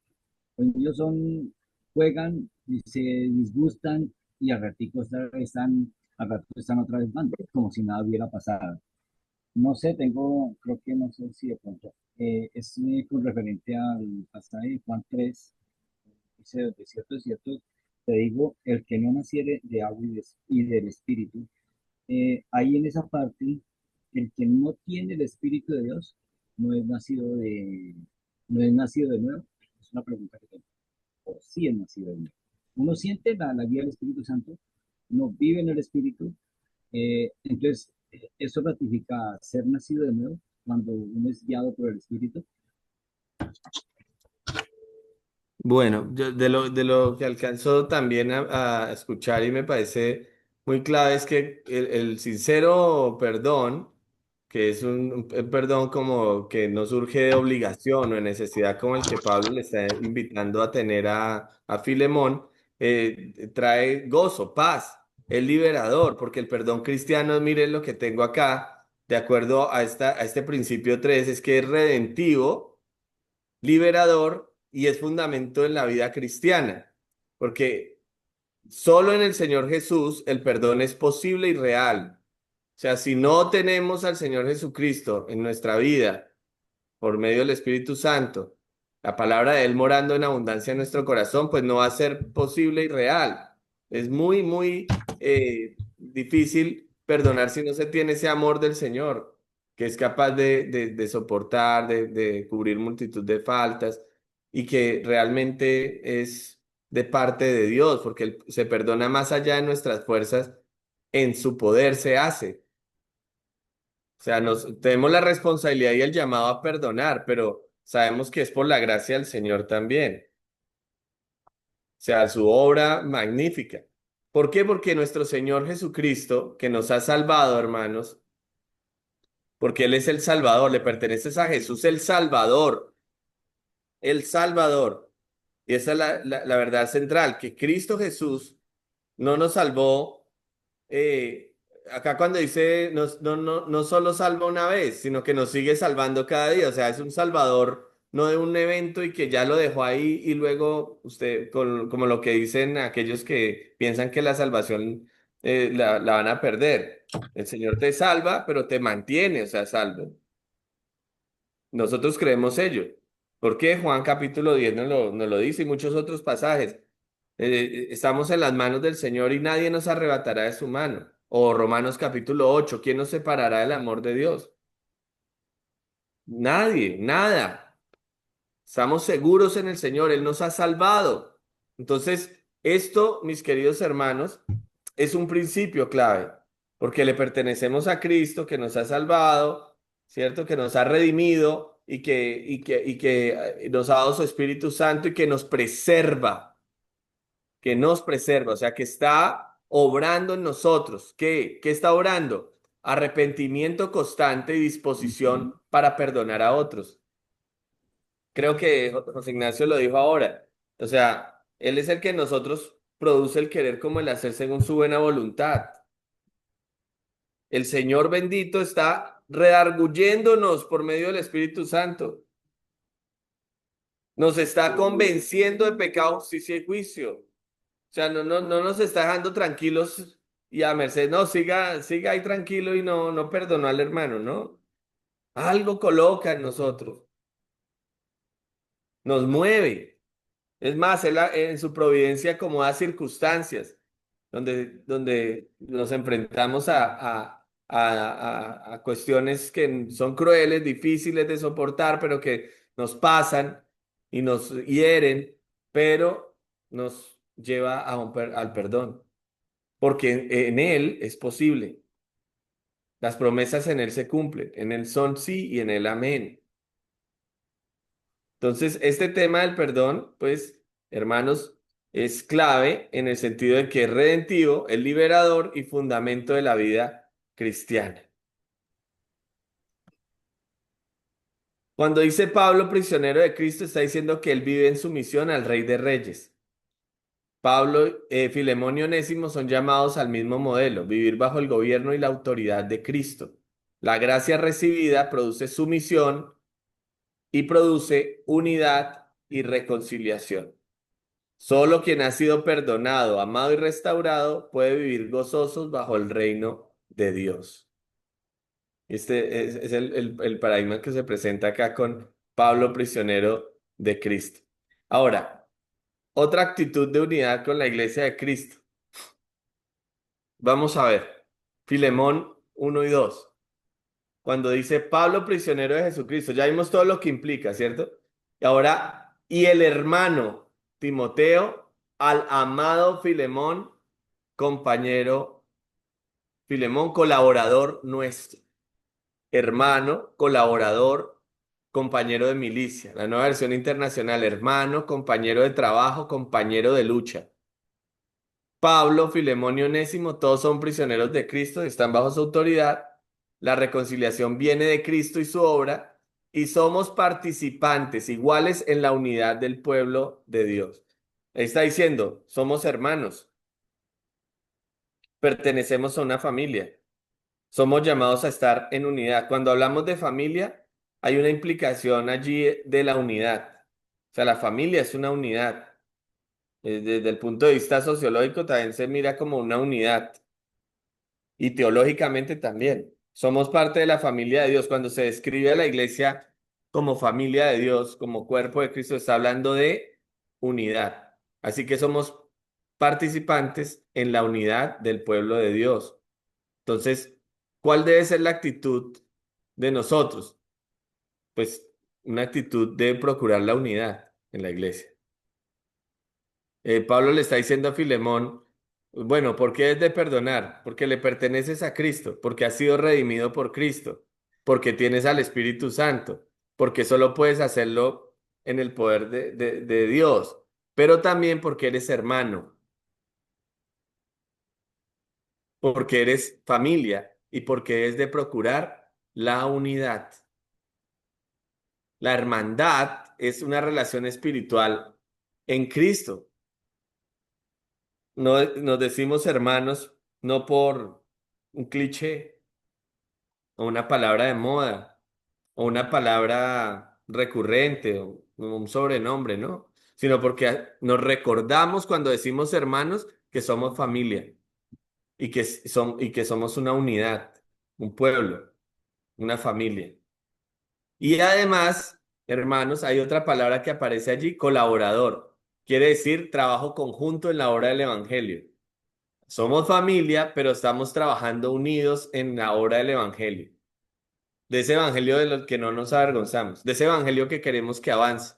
Speaker 4: Los niños juegan y se disgustan y al ratito están otra vez jugando, como si nada hubiera pasado. No sé, creo que no sé si de pronto, es con referente al pasaje de Juan 3, dice, de cierto, te digo, el que no naciere de agua y del Espíritu, ahí en esa parte, el que no tiene el Espíritu de Dios, no es nacido no es nacido de nuevo. Es una pregunta que tengo. O sí es nacido de nuevo. Uno siente la guía del Espíritu Santo, uno vive en el Espíritu, entonces eso ratifica ser nacido de nuevo cuando uno es guiado por el Espíritu.
Speaker 1: Bueno, yo de lo que alcanzo también a escuchar y me parece muy clave es que el sincero perdón, que es un perdón como que no surge de obligación o de necesidad como el que Pablo le está invitando a tener a Filemón, trae gozo, paz, es liberador, porque el perdón cristiano, miren lo que tengo acá, de acuerdo a este principio 3 es que es redentivo, liberador y es fundamento en la vida cristiana, porque solo en el Señor Jesús el perdón es posible y real. O sea, si no tenemos al Señor Jesucristo en nuestra vida por medio del Espíritu Santo, la palabra de Él morando en abundancia en nuestro corazón, pues no va a ser posible y real. Es muy, muy difícil perdonar si no se tiene ese amor del Señor, que es capaz de soportar, de cubrir multitud de faltas y que realmente es de parte de Dios, porque Él se perdona más allá de nuestras fuerzas, en su poder se hace. O sea, tenemos la responsabilidad y el llamado a perdonar, pero sabemos que es por la gracia del Señor también. O sea, su obra magnífica. ¿Por qué? Porque nuestro Señor Jesucristo, que nos ha salvado, hermanos, porque Él es el Salvador, le perteneces a Jesús el Salvador, el Salvador. Y esa es la verdad central, que Cristo Jesús no nos salvó. Acá cuando dice no solo salva una vez, sino que nos sigue salvando cada día. O sea, es un salvador, no de un evento y que ya lo dejó ahí y luego usted, como lo que dicen aquellos que piensan que la salvación la van a perder. El Señor te salva, pero te mantiene, o sea, salvo. Nosotros creemos ello. Porque Juan capítulo 10 nos lo dice y muchos otros pasajes. Estamos en las manos del Señor y nadie nos arrebatará de su mano. O Romanos capítulo 8, ¿quién nos separará del amor de Dios? Nadie, nada. Estamos seguros en el Señor, Él nos ha salvado. Entonces, esto, mis queridos hermanos, es un principio clave, porque le pertenecemos a Cristo que nos ha salvado, ¿cierto? Que nos ha redimido y que nos ha dado su Espíritu Santo y que nos preserva, o sea, que está obrando en nosotros. ¿Qué está obrando? Arrepentimiento constante y disposición para perdonar a otros. Creo que José Ignacio lo dijo ahora. O sea, Él es el que en nosotros produce el querer como el hacer según su buena voluntad. El Señor bendito está redarguyéndonos por medio del Espíritu Santo. Nos está convenciendo de pecado, justicia y juicio. O sea, no nos está dejando tranquilos y a merced. No, siga ahí tranquilo y no perdonó al hermano, ¿no? Algo coloca en nosotros, nos mueve. Es más, Él en su providencia acomoda circunstancias donde nos enfrentamos a cuestiones que son crueles, difíciles de soportar, pero que nos pasan y nos hieren, pero nos lleva al perdón, porque en Él es posible. Las promesas en Él se cumplen, en Él son sí y en Él amén. Entonces, este tema del perdón, pues, hermanos, es clave en el sentido de que es redentivo, es liberador y fundamento de la vida cristiana. Cuando dice Pablo, prisionero de Cristo, está diciendo que él vive en sumisión al Rey de Reyes. Filemón y Onésimo son llamados al mismo modelo, vivir bajo el gobierno y la autoridad de Cristo. La gracia recibida produce sumisión y produce unidad y reconciliación. Solo quien ha sido perdonado, amado y restaurado puede vivir gozosos bajo el reino de Dios. Este es el paradigma que se presenta acá con Pablo, prisionero de Cristo. Ahora, otra actitud de unidad con la iglesia de Cristo. Vamos a ver, Filemón 1 y 2. Cuando dice Pablo, prisionero de Jesucristo, ya vimos todo lo que implica, ¿cierto? Y ahora, y el hermano Timoteo, al amado Filemón, compañero, Filemón, colaborador nuestro, hermano, colaborador, compañero de milicia. La nueva versión internacional, hermano, compañero de trabajo, compañero de lucha. Pablo, Filemón y Onésimo, todos son prisioneros de Cristo, están bajo su autoridad. La reconciliación viene de Cristo y su obra, y somos participantes iguales en la unidad del pueblo de Dios. Ahí está diciendo, somos hermanos, pertenecemos a una familia, somos llamados a estar en unidad. Cuando hablamos de familia, hay una implicación allí de la unidad. O sea, la familia es una unidad. Desde el punto de vista sociológico también se mira como una unidad. Y teológicamente también. Somos parte de la familia de Dios. Cuando se describe a la iglesia como familia de Dios, como cuerpo de Cristo, está hablando de unidad. Así que somos participantes en la unidad del pueblo de Dios. Entonces, ¿cuál debe ser la actitud de nosotros? Pues una actitud de procurar la unidad en la iglesia. Pablo le está diciendo a Filemón, bueno, ¿por qué es de perdonar? Porque le perteneces a Cristo, porque has sido redimido por Cristo, porque tienes al Espíritu Santo, porque solo puedes hacerlo en el poder de Dios, pero también porque eres hermano, porque eres familia y porque es de procurar la unidad. La hermandad es una relación espiritual en Cristo. No nos decimos hermanos no por un cliché o una palabra de moda o una palabra recurrente o un sobrenombre, ¿no? Sino porque nos recordamos cuando decimos hermanos que somos familia y que somos una unidad, un pueblo, una familia. Y además, hermanos, hay otra palabra que aparece allí, colaborador. Quiere decir trabajo conjunto en la obra del evangelio. Somos familia, pero estamos trabajando unidos en la obra del evangelio. De ese evangelio de los que no nos avergonzamos, de ese evangelio que queremos que avance.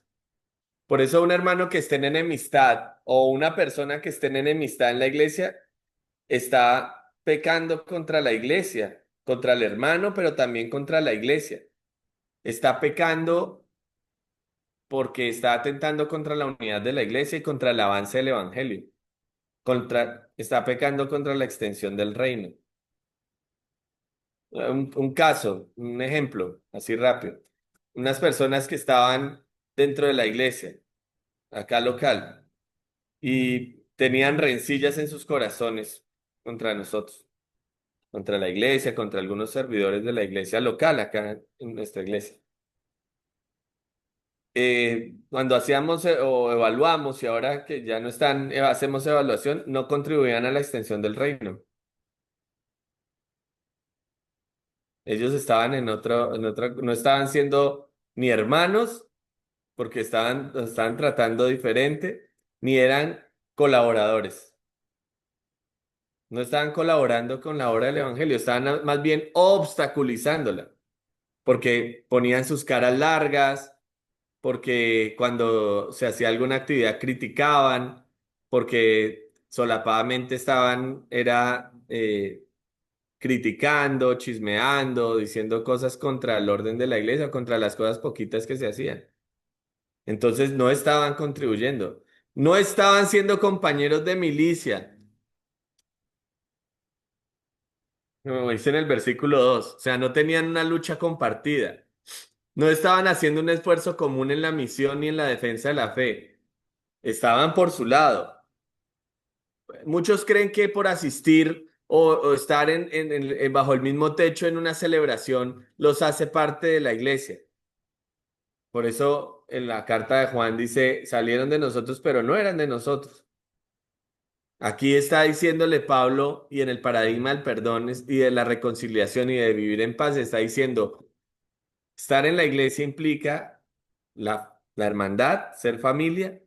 Speaker 1: Por eso un hermano que esté en enemistad o una persona que esté en enemistad en la iglesia está pecando contra la iglesia, contra el hermano, pero también contra la iglesia. Está pecando porque está atentando contra la unidad de la iglesia y contra el avance del evangelio. Está pecando contra la extensión del reino. Un caso, un ejemplo, así rápido. Unas personas que estaban dentro de la iglesia, acá local, y tenían rencillas en sus corazones contra nosotros, contra la iglesia, contra algunos servidores de la iglesia local, acá en nuestra iglesia. Cuando hacíamos o evaluamos y ahora que ya no están, hacemos evaluación, no contribuían a la extensión del reino. Ellos estaban no estaban siendo ni hermanos, porque estaban tratando diferente, ni eran colaboradores. No estaban colaborando con la obra del evangelio, estaban más bien obstaculizándola, porque ponían sus caras largas, porque cuando se hacía alguna actividad criticaban, porque solapadamente criticando, chismeando, diciendo cosas contra el orden de la iglesia, contra las cosas poquitas que se hacían. Entonces no estaban contribuyendo, no estaban siendo compañeros de milicia, como dice en el versículo 2, o sea, no tenían una lucha compartida, no estaban haciendo un esfuerzo común en la misión ni en la defensa de la fe, estaban por su lado, Muchos creen que por asistir o estar bajo el mismo techo en una celebración los hace parte de la iglesia. Por eso en la carta de Juan dice, salieron de nosotros, pero no eran de nosotros. Aquí está diciéndole Pablo, y en el paradigma del perdón y de la reconciliación y de vivir en paz, está diciendo, estar en la iglesia implica la hermandad, ser familia,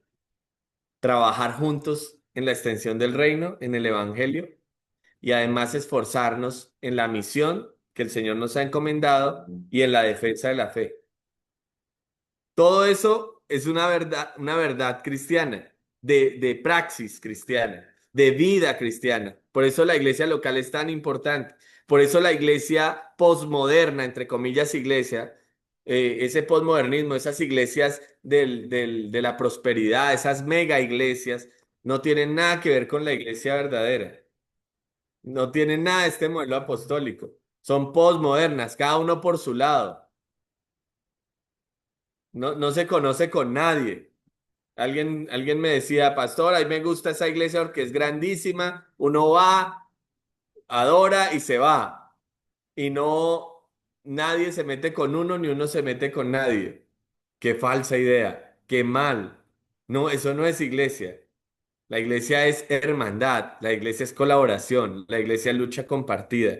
Speaker 1: trabajar juntos en la extensión del reino, en el evangelio, y además esforzarnos en la misión que el Señor nos ha encomendado y en la defensa de la fe. Todo eso es una verdad cristiana, de praxis cristiana, de vida cristiana. Por eso la iglesia local es tan importante. Por eso la iglesia posmoderna, entre comillas, iglesia, ese posmodernismo, esas iglesias de la prosperidad, esas mega iglesias, no tienen nada que ver con la iglesia verdadera. No tienen nada de este modelo apostólico. Son posmodernas, cada uno por su lado. No, no se conoce con nadie. Alguien me decía, pastor, a mí me gusta esa iglesia porque es grandísima. Uno va, adora y se va. Y no, nadie se mete con uno ni uno se mete con nadie. Qué falsa idea. Qué mal. No, eso no es iglesia. La iglesia es hermandad. La iglesia es colaboración. La iglesia es lucha compartida.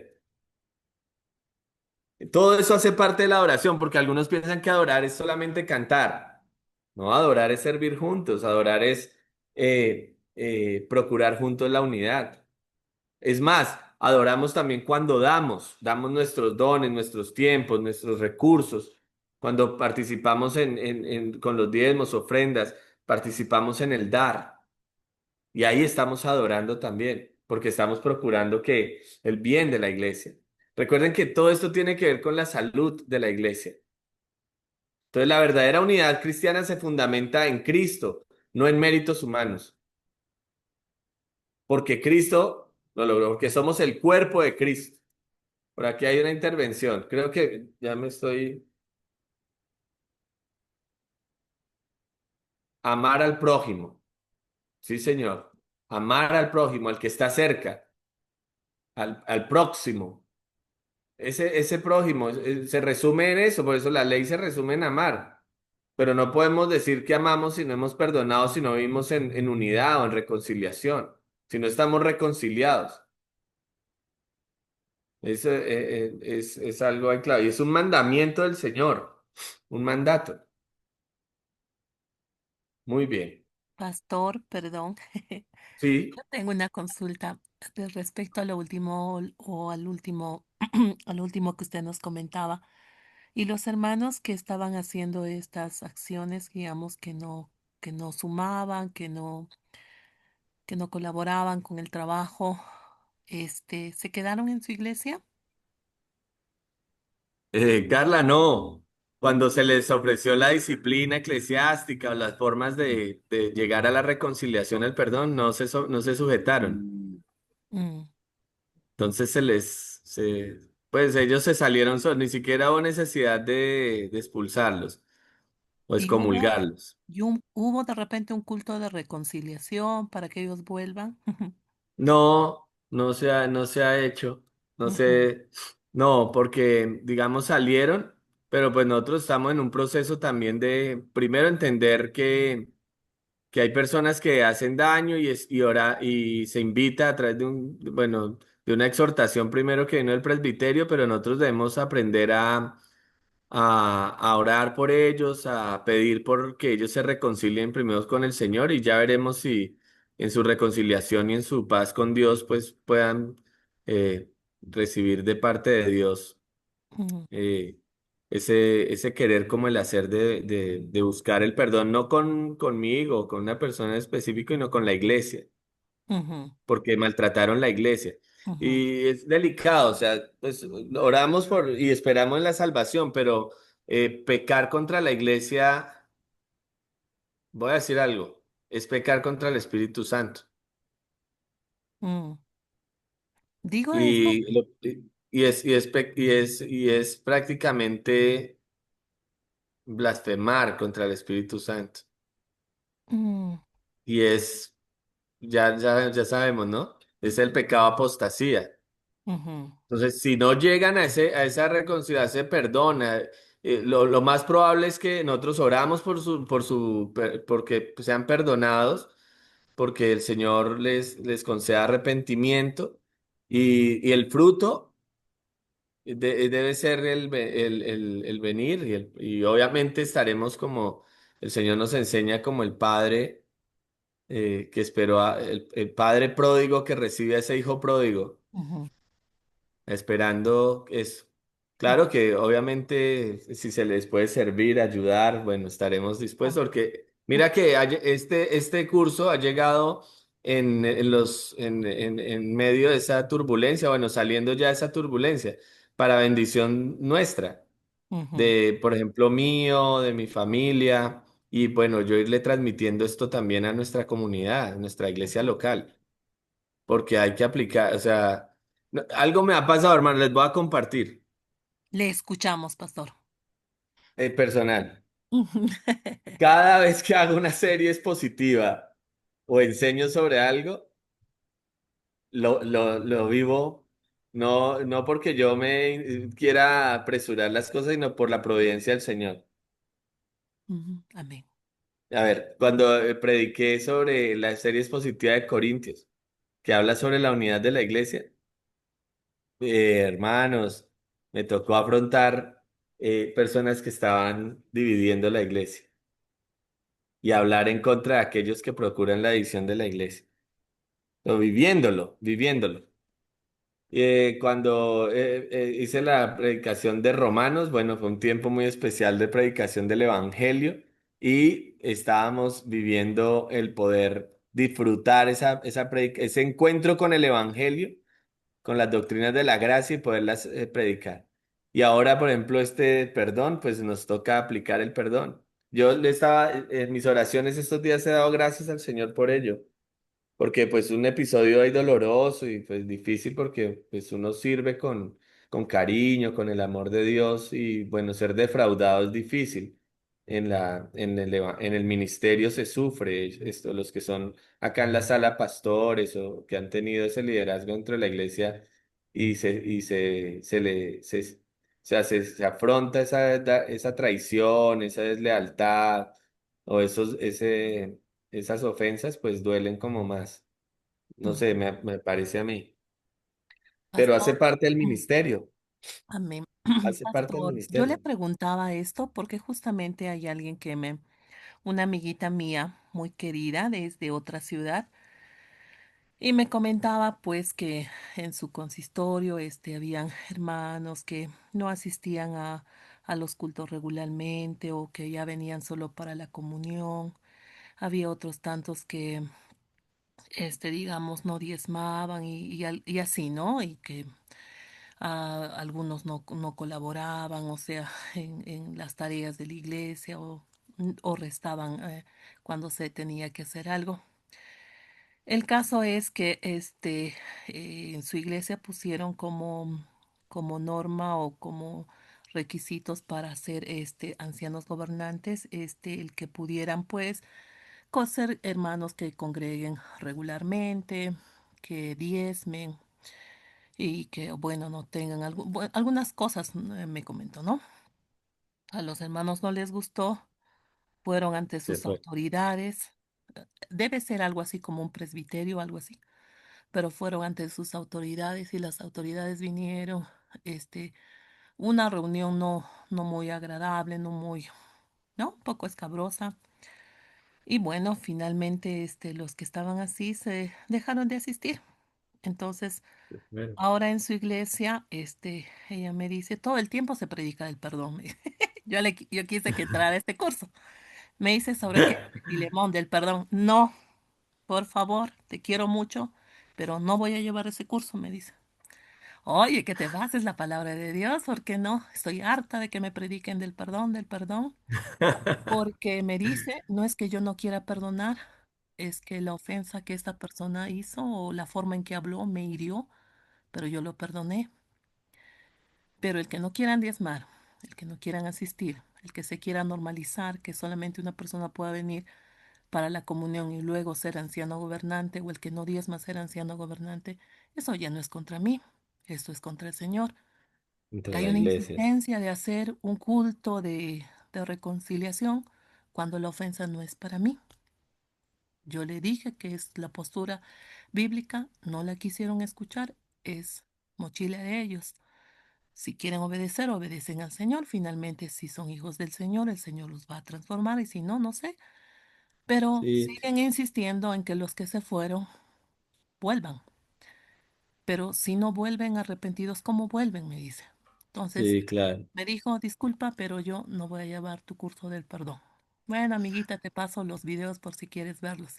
Speaker 1: Todo eso hace parte de la adoración, porque algunos piensan que adorar es solamente cantar. No, adorar es servir juntos, adorar es procurar juntos la unidad. Es más, adoramos también cuando damos nuestros dones, nuestros tiempos, nuestros recursos, cuando participamos con los diezmos, ofrendas, participamos en el dar. Y ahí estamos adorando también, porque estamos procurando que el bien de la iglesia. Recuerden que todo esto tiene que ver con la salud de la iglesia. Entonces, la verdadera unidad cristiana se fundamenta en Cristo, no en méritos humanos, porque Cristo lo logró, porque somos el cuerpo de Cristo. Por aquí hay una intervención. Creo que ya me estoy... Amar al prójimo. Sí, señor. Amar al prójimo, al que está cerca, al próximo. Ese prójimo se resume en eso, por eso la ley se resume en amar. Pero no podemos decir que amamos si no hemos perdonado, si no vivimos en unidad o en reconciliación, si no estamos reconciliados. Es algo ahí claro. Y es un mandamiento del Señor, un mandato. Muy bien.
Speaker 5: Pastor, perdón.
Speaker 1: Sí.
Speaker 5: Yo tengo una consulta respecto a lo último o al último, al último que usted nos comentaba. Y los hermanos que estaban haciendo estas acciones, digamos, que no sumaban, que no colaboraban con el trabajo, ¿se quedaron en su iglesia?
Speaker 1: Carla, no. Cuando se les ofreció la disciplina eclesiástica o las formas de llegar a la reconciliación, al perdón, no se sujetaron.
Speaker 4: Mm,
Speaker 5: Mm.
Speaker 1: Entonces pues ellos se salieron solos, ni siquiera hubo necesidad de expulsarlos o
Speaker 5: Y hubo,
Speaker 1: excomulgarlos.
Speaker 5: hubo de repente un culto de reconciliación para que ellos vuelvan.
Speaker 1: No, no se ha hecho. No
Speaker 5: Ujú,
Speaker 1: sé, no, porque digamos salieron, pero pues nosotros estamos en un proceso también de primero entender que hay personas que hacen daño y se invita a través bueno, de una exhortación primero que vino del presbiterio, pero nosotros debemos aprender a orar por ellos, a pedir por que ellos se reconcilien primero con el Señor y ya veremos si en su reconciliación y en su paz con Dios pues puedan eh, recibir de parte de Dios
Speaker 5: ujú,
Speaker 1: eh, ese querer como el hacer de buscar el perdón, no conmigo, con una persona específica, sino con la iglesia,
Speaker 5: ujú,
Speaker 1: porque maltrataron la iglesia.
Speaker 5: ujú.
Speaker 1: Y es delicado, o sea, pues oramos y esperamos en la salvación, pero pecar contra la iglesia, voy a decir algo, es pecar contra el Espíritu Santo.
Speaker 5: Mm. Digo esto.
Speaker 1: Y, y es prácticamente blasfemar contra el Espíritu Santo.
Speaker 5: Mm,
Speaker 1: Y es ya sabemos, ¿no? Es el pecado apostasía.
Speaker 5: Ujú,
Speaker 1: Entonces, si no llegan a esa reconciliación, ese perdón, lo más probable es que nosotros oramos porque sean perdonados, porque el Señor les conceda arrepentimiento y el fruto debe ser el venir y obviamente estaremos como el Señor nos enseña como el Padre que esperó, el Padre pródigo que recibe a ese hijo pródigo
Speaker 5: ujú,
Speaker 1: esperando eso. Claro que obviamente si se les puede servir, ayudar, bueno, estaremos dispuestos porque mira que este curso ha llegado en medio de esa turbulencia, bueno, saliendo ya de esa turbulencia, para bendición nuestra,
Speaker 5: ujú,
Speaker 1: de, por ejemplo, mío, de mi familia, y bueno, yo irle transmitiendo esto también a nuestra comunidad, a nuestra iglesia
Speaker 5: ujú.
Speaker 1: local porque hay que aplicar, o sea, algo me ha pasado, hermano, les voy a compartir,
Speaker 5: Le escuchamos, pastor.
Speaker 1: personal. Cada vez que hago una serie expositiva o enseño sobre algo, lo vivo, no porque yo me quiera apresurar las cosas, sino por la providencia del Señor.
Speaker 5: Ujú, amén.
Speaker 1: A ver, cuando prediqué sobre la serie expositiva de Corintios, que habla sobre la unidad de la iglesia, hermanos, me tocó afrontar personas que estaban dividiendo la iglesia y hablar en contra de aquellos que procuran la división de la iglesia. O viviéndolo. Cuando hice la predicación de Romanos, bueno, fue un tiempo muy especial de predicación del Evangelio y estábamos viviendo el poder disfrutar ese encuentro con el Evangelio con las doctrinas de la gracia y poderlas predicar. Y ahora, por ejemplo, este perdón, pues nos toca aplicar el perdón. Yo le estaba, en mis oraciones estos días he dado gracias al Señor por ello, porque pues un episodio ahí doloroso y pues difícil porque pues uno sirve con cariño, con el amor de Dios y bueno, ser defraudado es difícil. En el ministerio se sufre esto, los que son acá en la sala pastores o que han tenido ese liderazgo dentro de la iglesia se afronta esa traición, esa deslealtad o esas ofensas, pues duelen como más. No
Speaker 5: Ujú.
Speaker 1: sé, me parece a mí. Pero hace
Speaker 5: Pastor,
Speaker 1: parte del ministerio,
Speaker 5: amén.
Speaker 1: hace parte del
Speaker 5: Pastor, yo le
Speaker 1: ministerio.
Speaker 5: preguntaba esto porque justamente hay alguien una amiguita mía muy querida desde otra ciudad, y me comentaba pues que en su consistorio habían hermanos que no asistían a los cultos regularmente o que ya venían solo para la comunión. Había otros tantos que digamos, no diezmaban y así, ¿no? Y que algunos no colaboraban, o sea, en las tareas de la iglesia o restaban cuando se tenía que hacer algo. El caso es que en su iglesia pusieron como norma o como requisitos para ser ancianos gobernantes, el que pudieran pues ser hermanos que congreguen regularmente, que diezmen y que, bueno, no tengan algunas cosas, me comentó, ¿no? A los hermanos no les gustó, fueron ante
Speaker 1: Se
Speaker 5: sus
Speaker 1: fue.
Speaker 5: autoridades. Debe ser algo así como un presbiterio, algo así, pero fueron ante sus autoridades y las autoridades vinieron, este, una reunión no muy agradable, no muy, ¿no? Un poco escabrosa. Y bueno, finalmente los que estaban así se dejaron de asistir. Entonces,
Speaker 1: Bueno.
Speaker 5: ahora en su iglesia, ella me dice, todo el tiempo se predica del perdón. Yo quise que entrara a este curso. Me dice, ¿sobre qué? De Filemón, del perdón. No, por favor, te quiero mucho, pero no voy a llevar ese curso, me dice. Oye, que te bases la palabra de Dios, ¿por qué no? Estoy harta de que me prediquen del perdón, del perdón. Porque me dice, no es que yo no quiera perdonar, es que la ofensa que esta persona hizo o la forma en que habló me hirió, pero yo lo perdoné. Pero el que no quieran diezmar, el que no quieran asistir, el que se quiera normalizar, que solamente una persona pueda venir para la comunión y luego ser anciano gobernante o el que no diezma ser anciano gobernante, eso ya no es contra mí, esto es contra el Señor.
Speaker 1: Entre
Speaker 5: Hay
Speaker 1: la
Speaker 5: una
Speaker 1: iglesia.
Speaker 5: insistencia de hacer un culto de reconciliación cuando la ofensa no es para mí. Yo le dije que es la postura bíblica, no la quisieron escuchar, es mochila de ellos. Si quieren obedecer, obedecen al Señor. Finalmente, si son hijos del Señor, el Señor los va a transformar y si no, no sé. Pero
Speaker 1: Sí,
Speaker 5: siguen insistiendo en que los que se fueron vuelvan. Pero si no vuelven arrepentidos, ¿cómo vuelven? Me dice. Entonces,
Speaker 1: sí, claro.
Speaker 5: me dijo, disculpa, pero yo no voy a llevar tu curso del perdón. Bueno, amiguita, te paso los videos por si quieres verlos.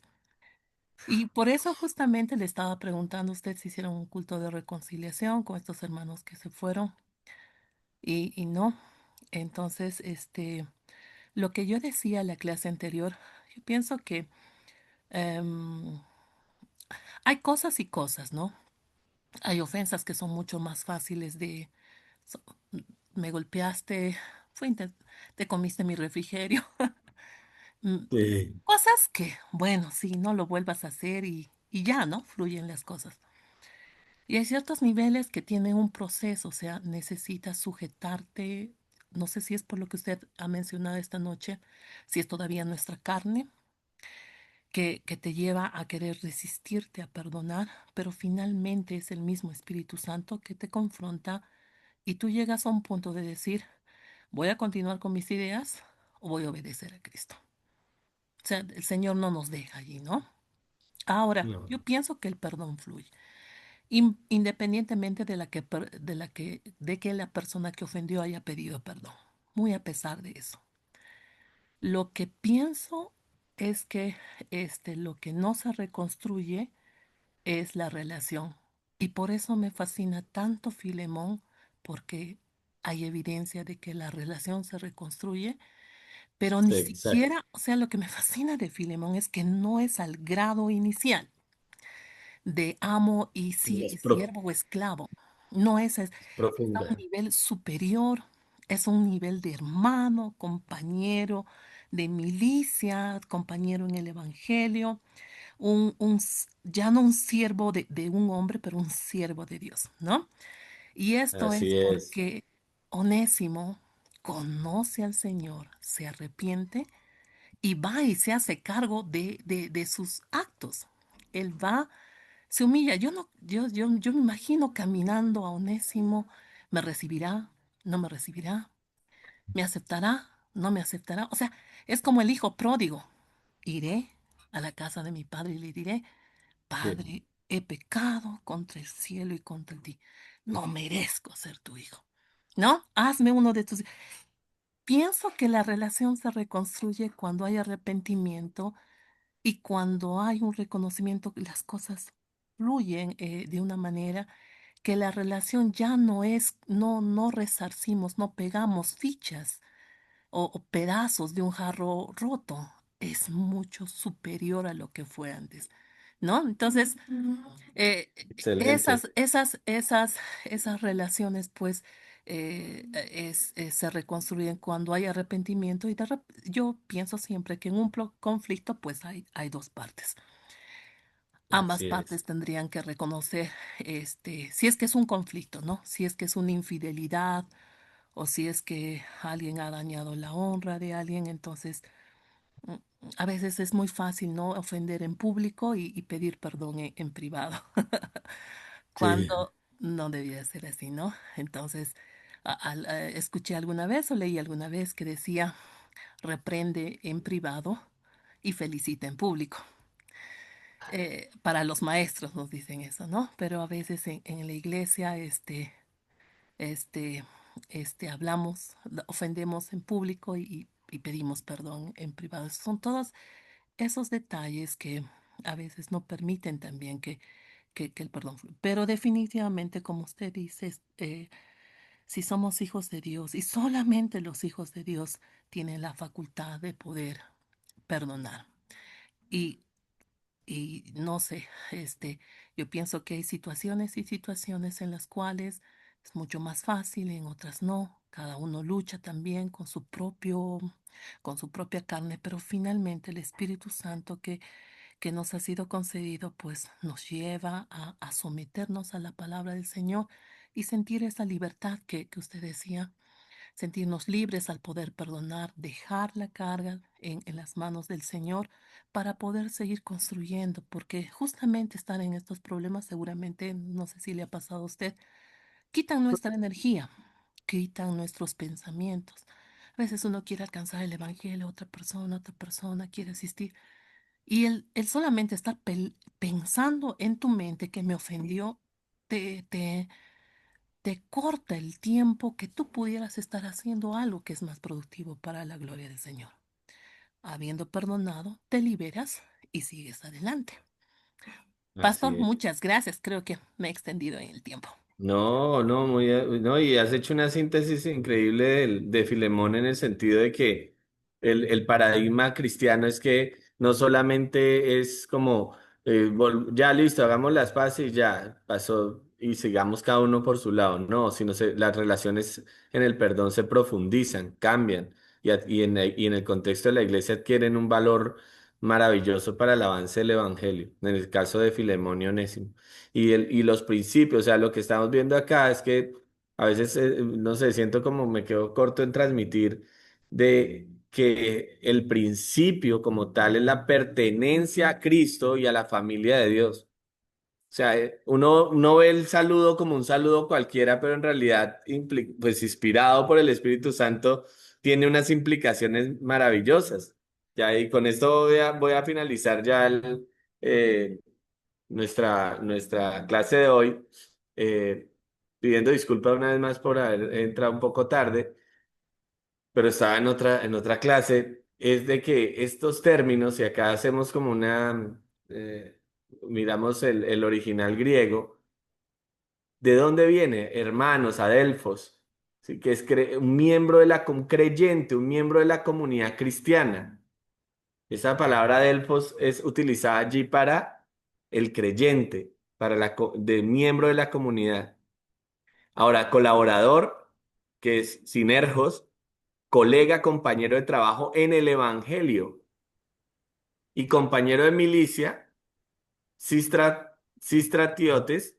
Speaker 5: Y por eso justamente le estaba preguntando a usted si hicieron un culto de reconciliación con estos hermanos que se fueron y no. Entonces, lo que yo decía en la clase anterior, yo pienso que em, hay cosas y cosas, ¿no? Hay ofensas que son mucho más fáciles de, so- me golpeaste, te comiste mi refrigerio. Mm,
Speaker 1: Sí,
Speaker 5: Cosas que, bueno, sí, no lo vuelvas a hacer y ya, ¿no? Fluyen las cosas. Y hay ciertos niveles que tienen un proceso, o sea, necesitas sujetarte. No sé si es por lo que usted ha mencionado esta noche, si es todavía nuestra carne, que te lleva a querer resistirte a perdonar, pero finalmente es el mismo Espíritu Santo que te confronta y tú llegas a un punto de decir, voy a continuar con mis ideas o voy a obedecer a Cristo. O sea, el Señor no nos deja allí, ¿no? Ahora,
Speaker 1: no,
Speaker 5: yo pienso que el perdón fluye. Independientemente de que la persona que ofendió haya pedido perdón, muy a pesar de eso. Lo que pienso es que lo que no se reconstruye es la relación. Y por eso me fascina tanto Filemón, porque hay evidencia de que la relación se reconstruye, pero ni
Speaker 1: exacto.
Speaker 5: siquiera, o sea, lo que me fascina de Filemón es que no es al grado inicial de amo y
Speaker 1: Es
Speaker 5: siervo o esclavo. No está a un
Speaker 1: profunda.
Speaker 5: nivel superior, es un nivel de hermano, compañero de milicia, compañero en el evangelio, ya no un siervo de un hombre, pero un siervo de Dios, ¿no? Y esto es
Speaker 1: Así es.
Speaker 5: porque Onésimo conoce al Señor, se arrepiente y va y se hace cargo de sus actos. Él va, se humilla. Yo no, yo me imagino caminando a Onésimo, me recibirá, no me recibirá, me aceptará, no me aceptará. O sea, es como el hijo pródigo. Iré a la casa de mi padre y le diré,
Speaker 1: Sí,
Speaker 5: Padre, he pecado contra el cielo y contra ti. No merezco ser tu hijo. ¿No? Hazme uno de tus... Pienso que la relación se reconstruye cuando hay arrepentimiento y cuando hay un reconocimiento que las cosas fluyen de una manera que la relación ya no es, no resarcimos, no pegamos fichas o pedazos de un jarro roto. Es mucho superior a lo que fue antes, ¿no? Entonces, eh,
Speaker 1: excelente.
Speaker 5: esas relaciones, pues, se reconstruyen cuando hay arrepentimiento y yo pienso siempre que en un conflicto, pues, hay dos partes. Ambas
Speaker 1: Así es.
Speaker 5: partes tendrían que reconocer, si es que es un conflicto, ¿no? Si es que es una infidelidad o si es que alguien ha dañado la honra de alguien, entonces mm, a veces es muy fácil, ¿no? Ofender en público y pedir perdón en privado,
Speaker 1: Sí,
Speaker 5: cuando no debía ser así, ¿no? Entonces, escuché alguna vez o leí alguna vez que decía, reprende en privado y felicita en público. Para los maestros nos dicen eso, ¿no? Pero a veces en la iglesia, este, hablamos, ofendemos en público y pedimos perdón en privado. Son todos esos detalles que a veces no permiten también que el perdón fluya. Pero definitivamente, como usted dice, si somos hijos de Dios y solamente los hijos de Dios tienen la facultad de poder perdonar. Y, y no sé, yo pienso que hay situaciones y situaciones en las cuales es mucho más fácil, en otras no. Cada uno lucha también con su propia carne, pero finalmente el Espíritu Santo que nos ha sido concedido, pues nos lleva a someternos a la palabra del Señor y sentir esa libertad que usted decía, sentirnos libres al poder perdonar, dejar la carga en las manos del Señor para poder seguir construyendo, porque justamente estar en estos problemas, seguramente, no sé si le ha pasado a usted, quitan nuestra energía, quitan nuestros pensamientos. A veces uno quiere alcanzar el evangelio, otra persona quiere asistir. Y el solamente estar pensando en tu mente que me ofendió, te, te, te corta el tiempo que tú pudieras estar haciendo algo que es más productivo para la gloria del Señor. Habiendo perdonado, te liberas y sigues adelante. Pastor,
Speaker 1: Así es.
Speaker 5: muchas gracias. Creo que me he extendido en el tiempo.
Speaker 1: No, no, no, y has hecho una síntesis increíble de Filemón en el sentido de que el paradigma cristiano es que no solamente es como, ya listo, hagamos las paces y ya pasó y sigamos cada uno por su lado, no, sino las relaciones en el perdón se profundizan, cambian y en el contexto de la iglesia adquieren un valor maravilloso para el avance del evangelio, en el caso de Filemón y Onésimo. Y los principios, o sea, lo que estamos viendo acá es que a veces, no sé, siento como me quedo corto en transmitir de que el principio como tal es la pertenencia a Cristo y a la familia de Dios. O sea, uno ve el saludo como un saludo cualquiera, pero en realidad, pues inspirado por el Espíritu Santo, tiene unas implicaciones maravillosas. Ya, y con esto voy a finalizar ya eh, nuestra clase de hoy, eh, pidiendo disculpas una vez más por haber entrado un poco tarde, pero estaba en otra clase, es de que estos términos, y acá hacemos como miramos el original griego, ¿de dónde viene? Hermanos, adelfos, ¿sí? Que es un miembro un creyente, un miembro de la comunidad cristiana. Esa palabra Delfos es utilizada allí para el creyente, para de miembro de la comunidad. Ahora, colaborador, que es sinergos, colega, compañero de trabajo en el evangelio y compañero de milicia, sistratiotes,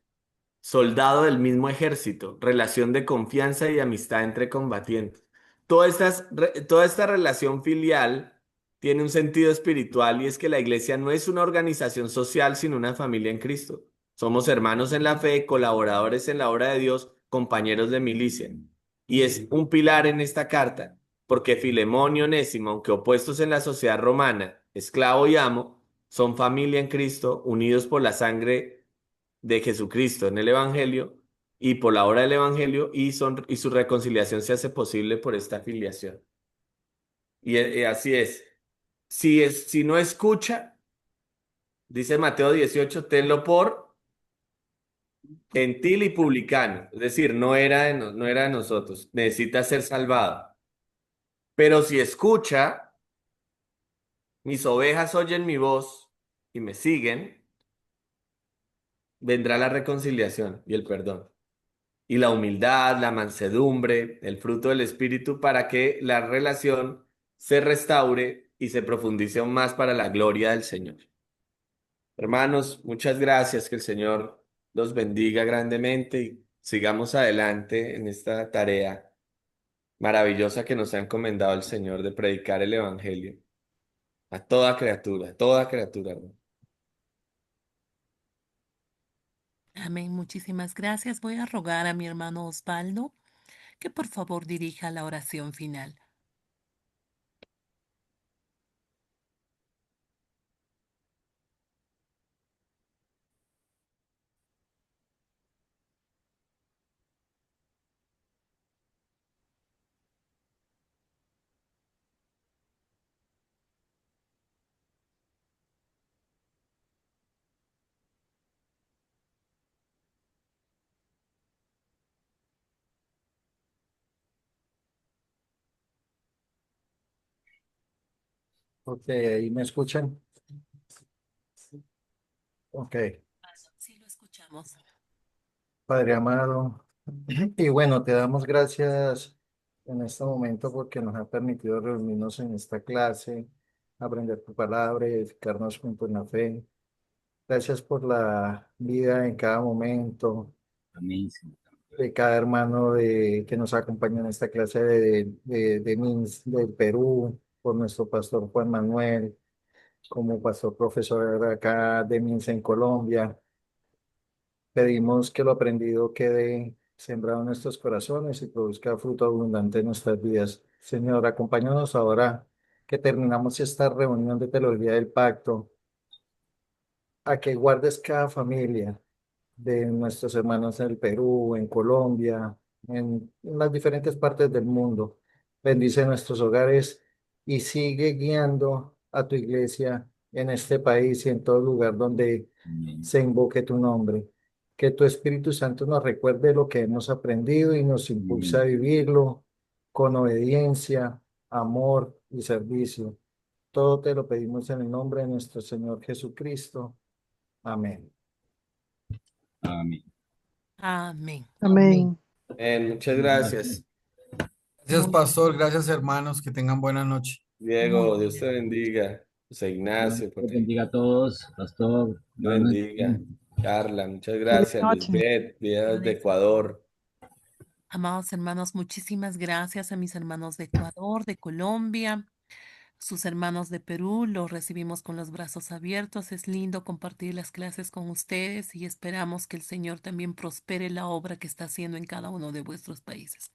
Speaker 1: soldado del mismo ejército, relación de confianza y amistad entre combatientes. Toda esta relación filial tiene un sentido espiritual y es que la iglesia no es una organización social, sino una familia en Cristo. Somos hermanos en la fe, colaboradores en la obra de Dios, compañeros de milicia. Y es un pilar en esta carta, porque Filemón y Onésimo, aunque opuestos en la sociedad romana, esclavo y amo, son familia en Cristo, unidos por la sangre de Jesucristo en el Evangelio y por la obra del Evangelio y su reconciliación se hace posible por esta afiliación. Y así es. Si no escucha, dice Mateo 18, tenlo por gentil y publicano. Es decir, no era de nosotros. Necesita ser salvado. Pero si escucha, mis ovejas oyen mi voz y me siguen, vendrá la reconciliación y el perdón. Y la humildad, la mansedumbre, el fruto del Espíritu para que la relación se restaure y se profundice aún más para la gloria del Señor. Hermanos, muchas gracias, que el Señor los bendiga grandemente y sigamos adelante en esta tarea maravillosa que nos ha encomendado el Señor de predicar el Evangelio a toda criatura, hermano.
Speaker 5: Amén. Muchísimas gracias. Voy a rogar a mi hermano Osvaldo que por favor dirija la oración final.
Speaker 6: Ok, ahí me escuchan. Ok,
Speaker 5: Sí, lo escuchamos.
Speaker 6: Padre amado, Y bueno, te damos gracias en este momento porque nos ha permitido reunirnos en esta clase, aprender tu palabra y edificarnos juntos en la fe. Gracias por la vida en cada momento,
Speaker 4: Amén, Señor.
Speaker 6: de cada hermano que nos acompaña en esta clase de MINS del Perú, por nuestro pastor Juan Manuel, como pastor profesor acá de MINS en Colombia. Pedimos que lo aprendido quede sembrado en nuestros corazones y produzca fruto abundante en nuestras vidas. Señor, acompáñanos ahora que terminamos esta reunión de teología del pacto, a que guardes cada familia de nuestros hermanos en el Perú, en Colombia, en las diferentes partes del mundo. Bendice nuestros hogares y sigue guiando a tu iglesia en este país y en todo lugar donde
Speaker 4: Amén.
Speaker 6: se invoque tu nombre. Que tu Espíritu Santo nos recuerde lo que hemos aprendido y nos impulse a
Speaker 4: Amén.
Speaker 6: vivirlo con obediencia, amor y servicio. Todo te lo pedimos en el nombre de nuestro Señor Jesucristo. Amén.
Speaker 4: Amén.
Speaker 5: Amén.
Speaker 2: Amén.
Speaker 1: Muchas
Speaker 4: Gracias.
Speaker 1: gracias,
Speaker 3: Gracias,
Speaker 5: Muy,
Speaker 3: pastor. Gracias, hermanos. Que tengan buena noche.
Speaker 5: muy
Speaker 1: Diego. Dios te
Speaker 5: bien.
Speaker 1: bendiga. José
Speaker 4: Dios
Speaker 1: Ignacio, por
Speaker 4: les
Speaker 1: ti.
Speaker 4: bendiga a todos, pastor,
Speaker 1: Te
Speaker 4: hermanos.
Speaker 1: bendiga. Carla, muchas
Speaker 7: Feliz
Speaker 1: gracias.
Speaker 7: noche.
Speaker 1: Lisbeth, vida desde Ecuador.
Speaker 5: Amados hermanos, muchísimas gracias a mis hermanos de Ecuador, de Colombia, sus hermanos de Perú. Los recibimos con los brazos abiertos. Es lindo compartir las clases con ustedes y esperamos que el Señor también prospere la obra que está haciendo en cada uno de vuestros países.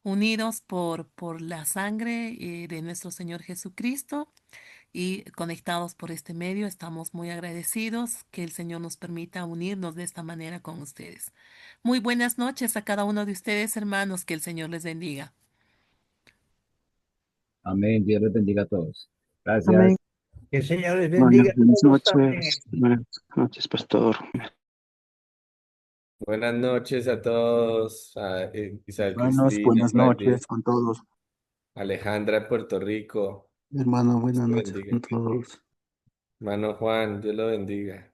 Speaker 5: Unidos por la sangre de nuestro Señor Jesucristo y conectados por este medio, estamos muy agradecidos que el Señor nos permita unirnos de esta manera con ustedes. Muy buenas noches a cada uno de ustedes, hermanos, que el Señor les bendiga.
Speaker 4: Amén. Dios les bendiga a todos. Gracias.
Speaker 7: Amén.
Speaker 2: Que el Señor les
Speaker 7: Bueno,
Speaker 2: bendiga a
Speaker 7: buenas
Speaker 2: todos también.
Speaker 7: noches. Buenas noches, pastor.
Speaker 1: Buenas noches a todos. A Isabel
Speaker 7: Hermanos,
Speaker 1: Cristina,
Speaker 7: buenas
Speaker 1: por allí.
Speaker 7: noches con todos.
Speaker 1: Alejandra de Puerto Rico.
Speaker 7: Hermano,
Speaker 1: Dios
Speaker 7: buenas
Speaker 1: te
Speaker 7: noches
Speaker 1: bendiga.
Speaker 7: con todos.
Speaker 1: Hermano Juan, Dios lo bendiga.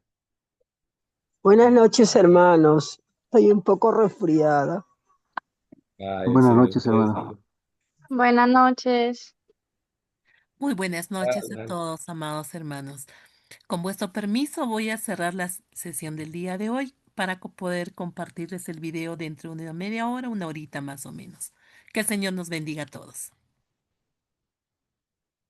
Speaker 8: Buenas noches, hermanos. Estoy un poco resfriada.
Speaker 1: Ay, el
Speaker 7: Buenas
Speaker 1: Señor
Speaker 7: noches,
Speaker 1: te dé
Speaker 7: hermano.
Speaker 1: salud.
Speaker 9: Buenas noches.
Speaker 5: Muy buenas noches a
Speaker 1: Amen.
Speaker 5: todos, amados hermanos. Con vuestro permiso, voy a cerrar la sesión del día de hoy para poder compartirles el video dentro de una media hora, una horita más o menos. Que el Señor nos bendiga a todos.